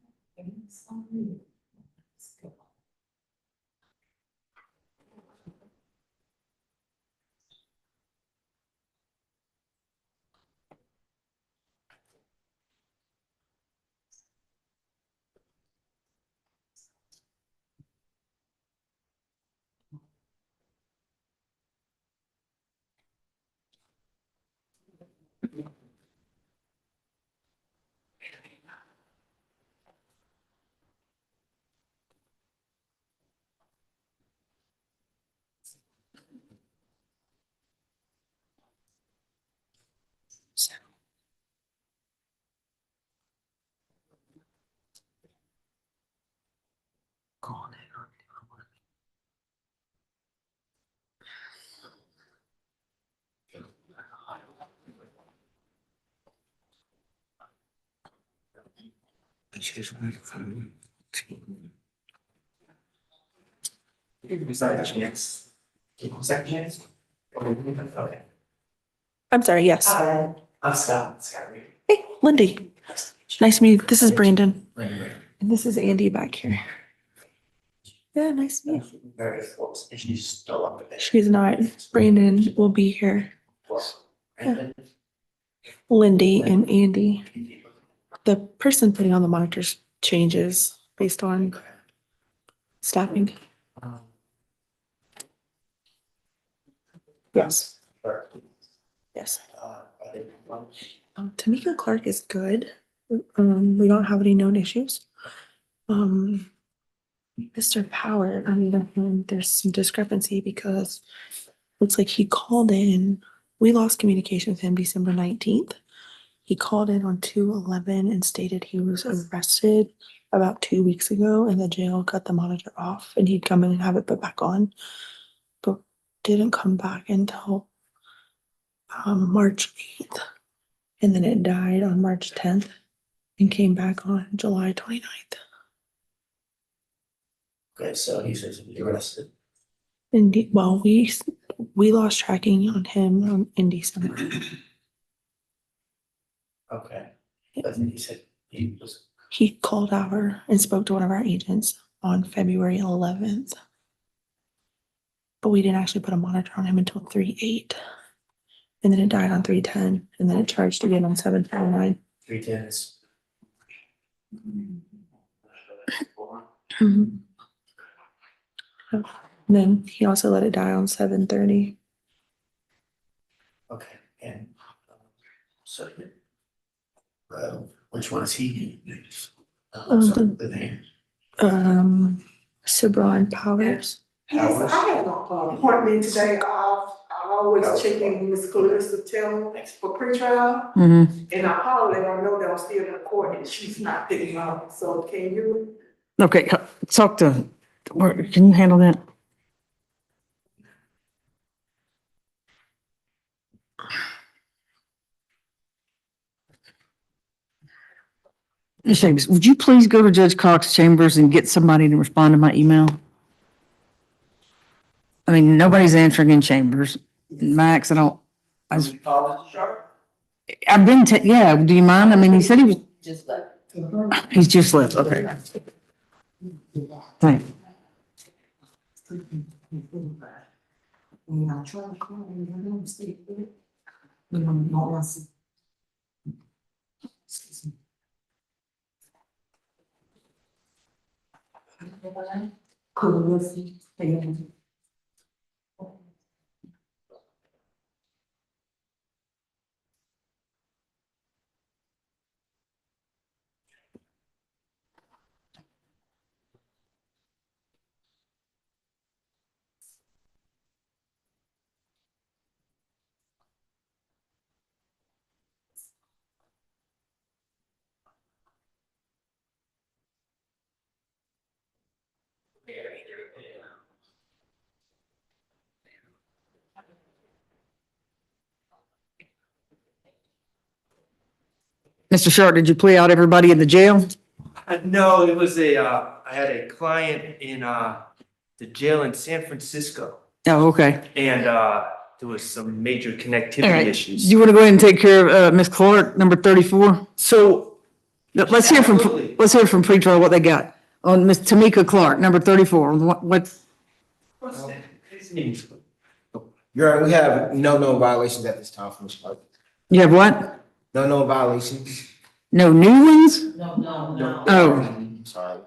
I'm sorry, yes. I'm Scott. Hey, Lindy. Nice to meet you. This is Brandon. And this is Andy back here. Yeah, nice to meet you. She's still up there. She's not. Brandon will be here. Lindy and Andy. The person putting on the monitors changes based on staffing. Yes. Yes. Tamika Clark is good. We don't have any known issues. Mr. Power, there's some discrepancy because looks like he called in. We lost communication with him December 19th. He called in on 2/11 and stated he was arrested about 2 weeks ago and the jail cut the monitor off and he'd come in and have it put back on, but didn't come back until March 8th. And then it died on March 10th and came back on July 29th. Okay, so he says he arrested. Indeed, well, we lost tracking on him in December. Okay. But then he said he was. He called and spoke to one of our agents on February 11th. But we didn't actually put a monitor on him until 3/8. And then it died on 3/10. And then it charged again on 7/9. 310 is. And then he also let it die on 7/30. Okay, and so which one is he? Sabron Powers. Yes, I have an appointment today. I always check in with Ms. Calista Taylor for pretrial. And I called and I know that I'm still in court and she's not picking up. So can you? Okay, talk to, can you handle that? Ms. Chambers, would you please go to Judge Cox's chambers and get somebody to respond to my email? I mean, nobody's answering in chambers. Max, I've been, yeah, do you mind? I mean, he said he was, Just like. he's just left, okay. Thank you. Mr. Sharp, did you plea out everybody in the jail? No, it was I had a client in, the jail in San Francisco, Oh, okay. and, there was some major All connectivity right. issues. Do you want to go ahead and take care of Ms. Clark, number 34? So, Let's hear from pretrial what they got on Ms. Tamika Clark, number 34. What's, Your Honor, we have no known violations at this time from Ms. Clark. you have what? No known violations. No new ones? No. Oh. Sorry.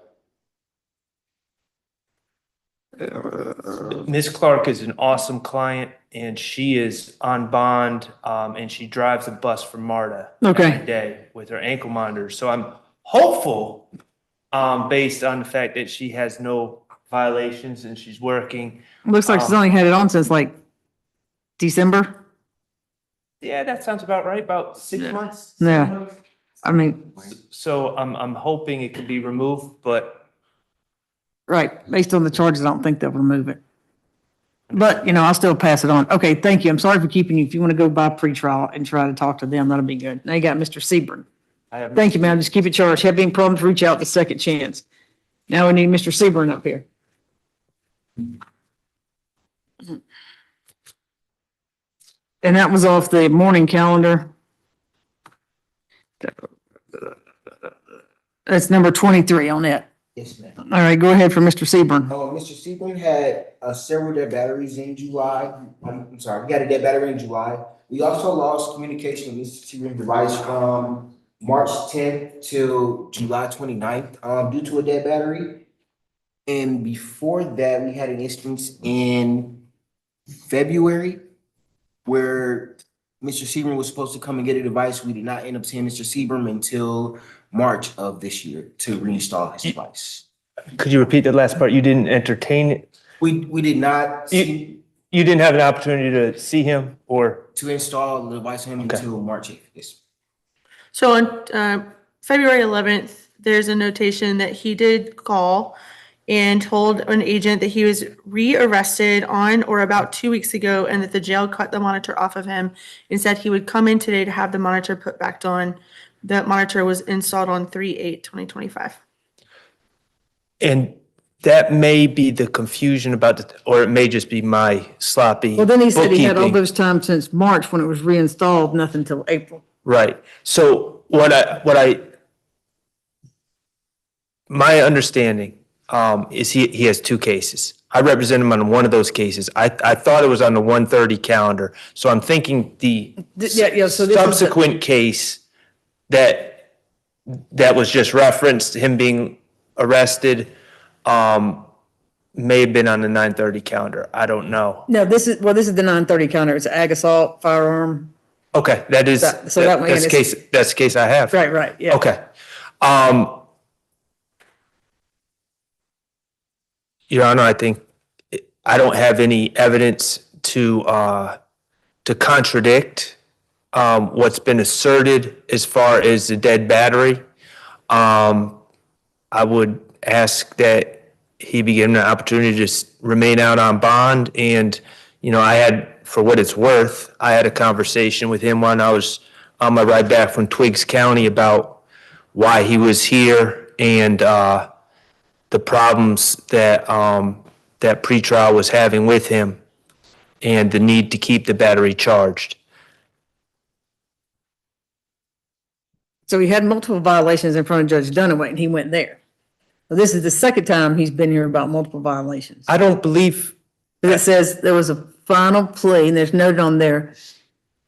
Ms. Clark is an awesome client, and she is on bond, and she drives a bus for MARTA Okay. every day with her ankle monitor. So I'm hopeful, based on the fact that she has no violations and she's working. Looks like she's only had it on since like December. Yeah, that sounds about right, about 6 months. Yeah. I mean, So I'm hoping it can be removed, but right, based on the charges, I don't think they'll remove it. But, I'll still pass it on. Okay, thank you. I'm sorry for keeping you. If you want to go by pretrial and try to talk to them, that'll be good. Now you got Mr. Seaburn. Thank you, ma'am. Just keep it charged. Have any problems, reach out to Second Chance. Now we need Mr. Seaburn up here. And that was off the morning calendar. That's number 23 on it. Yes, ma'am. All right, go ahead for Mr. Seaburn. Mr. Seaburn had several dead batteries in July. I'm sorry, we had a dead battery in July. We also lost communication with Mr. Seaburn's device from March 10th till July 29th, due to a dead battery. And before that, we had an instance in February where Mr. Seaburn was supposed to come and get a device. We did not end up seeing Mr. Seaburn until March of this year to reinstall his device. could you repeat that last part? You didn't entertain it? We did not You didn't have an opportunity to see him or? to install the device on him until March 8th. Yes. So on February 11th, there's a notation that he did call and told an agent that he was re-arrested on or about 2 weeks ago and that the jail cut the monitor off of him and said he would come in today to have the monitor put back on. That monitor was installed on 3/8/2025. And that may be the confusion about or it may just be my sloppy Well, then he said he had all bookkeeping. those times since March when it was reinstalled, nothing till April. Right. So my understanding is he has two cases. I represent him on one of those cases. I thought it was on the 130 calendar. So I'm thinking the So this is subsequent case that was just referenced, him being arrested, may have been on the 930 calendar. I don't know. No, this is the 930 counter. It's ag assault, firearm. Okay, that is, So that one that's the is- case, that's the case I have. Right, yeah. Okay. Your Honor, I think I don't have any evidence to contradict what's been asserted as far as the dead battery. I would ask that he be given an opportunity to just remain out on bond. And, I had, for what it's worth, I had a conversation with him when I was on my ride back from Twiggs County about why he was here and, the problems that, that pretrial was having with him and the need to keep the battery charged. So he had multiple violations in front of Judge Dunaway and he went there. Well, this is the second time he's been here about multiple violations. I don't believe. It says there was a final plea and there's noted on there,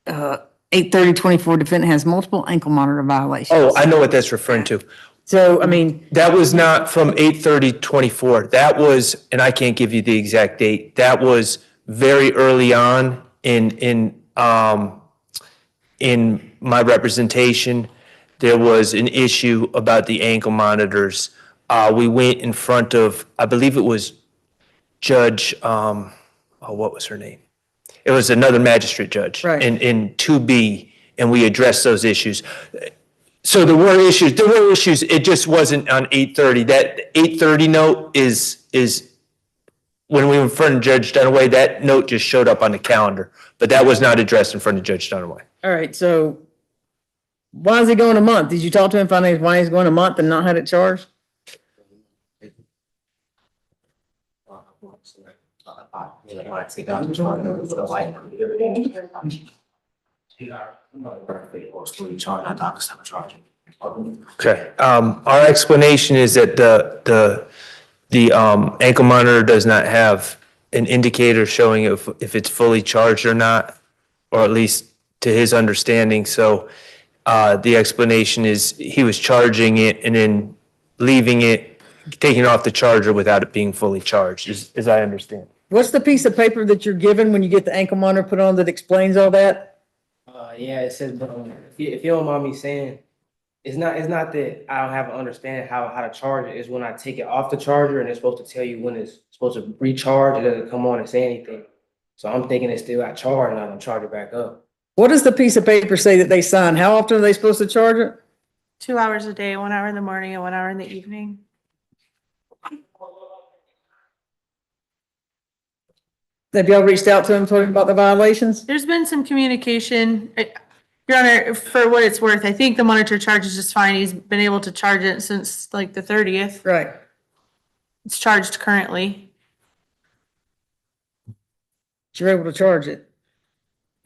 8/30/24 defendant has multiple ankle monitor violations. Oh, I know what that's referring to. So, I mean. That was not from 8/30/24. That was, and I can't give you the exact date. That was very early on in my representation. There was an issue about the ankle monitors. We went in front of, I believe it was Judge, what was her name? It was another magistrate judge. Right. In 2B, and we addressed those issues. So there were issues, it just wasn't on 8:30. That 8:30 note is when we were in front of Judge Dunaway, that note just showed up on the calendar, but that was not addressed in front of Judge Dunaway. All right, so why is he going a month? Did you talk to him, find out why he's going a month and not had it charged? Okay, our explanation is that the ankle monitor does not have an indicator showing if it's fully charged or not, or at least to his understanding. So the explanation is he was charging it and then leaving it, taking it off the charger without it being fully charged, as I understand. What's the piece of paper that you're given when you get the ankle monitor put on that explains all that? Yeah, it says, but if you don't mind me saying, it's not that I don't have an understanding how to charge it. It's when I take it off the charger and it's supposed to tell you when it's supposed to recharge, it doesn't come on and say anything. So I'm thinking it's still got charged and I don't charge it back up. What does the piece of paper say that they sign? How often are they supposed to charge it? 2 hours a day, 1 hour in the morning and 1 hour in the evening. Have y'all reached out to him, told him about the violations? There's been some communication. Your Honor, for what it's worth, I think the monitor charges just fine. He's been able to charge it since like the 30th. Right. It's charged currently. You're able to charge it.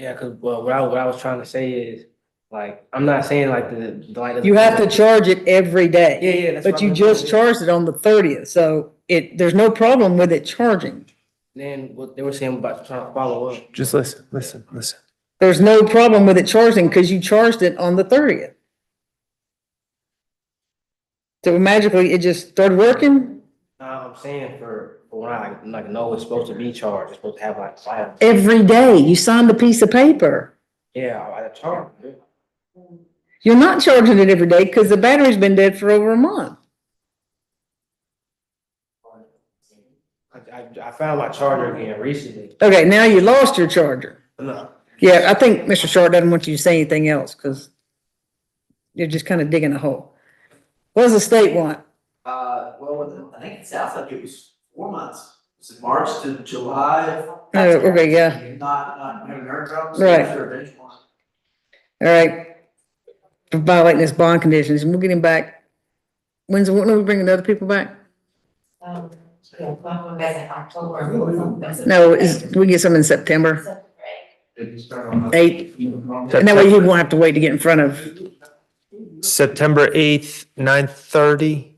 Yeah, cause well, what I was trying to say is, like, I'm not saying like the You have to charge it every day. Yeah, that's But what you I'm just saying. charged it on the 30th, so there's no problem with it charging. Then what they were saying about trying to follow up. Just listen. There's no problem with it charging because you charged it on the 30th. So magically it just started working? I'm saying for when I like know it's supposed to be charged, it's supposed to have like file. Every day. You signed a piece of paper. Yeah, I charge it. You're not charging it every day because the battery's been dead for over a month. I found my charger again recently. Okay, now you lost your charger. No. Yeah, I think Mr. Sharp doesn't want you to say anything else because you're just kind of digging a hole. What does the state want? Well, I think it sounds like it was 4 months. Was it March to July? Okay, yeah. Not having heard from. Right. All right. For violating his bond conditions, and we'll get him back. When are we bringing the other people back? Back in October. No, we get some in September. 8th. And that way he won't have to wait to get in front of. September 8th, 9:30.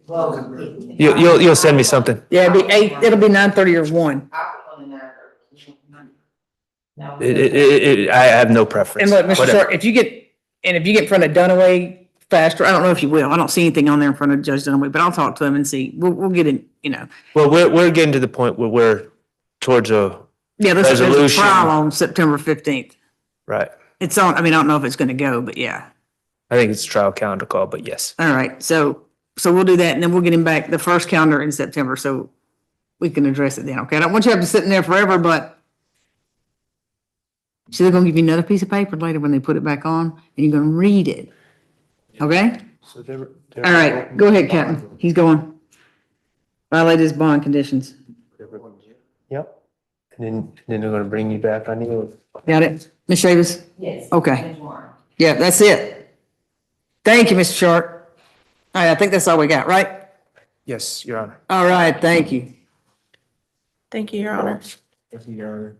Well, You'll send me something. Yeah, it'll be 8, it'll be 9:30 or 1. I have no preference. And look, Mr. Whatever. Sharp, if you get in front of Dunaway faster, I don't know if you will. I don't see anything on there in front of Judge Dunaway, but I'll talk to him and see. We'll get in, Well, we're getting to the point where we're towards a Yeah, there's a resolution. trial on September 15th. Right. It's on, I don't know if it's gonna go, but yeah. I think it's a trial calendar call, but yes. All right, so we'll do that and then we'll get him back the first calendar in September, so we can address it then, okay? I don't want you to have to sit in there forever, but so they're gonna give you another piece of paper later when they put it back on and you're gonna read it, okay? All right, go ahead, Captain. He's going. Violate his bond conditions. Yep. And then they're gonna bring you back on you. Got it? Ms. Chavis? Yes. Okay. Yeah, that's it. Thank you, Mr. Sharp. All right, I think that's all we got, right? Yes, Your Honor. All right, thank you. Thank you, Your Honor. Thank you, Your Honor.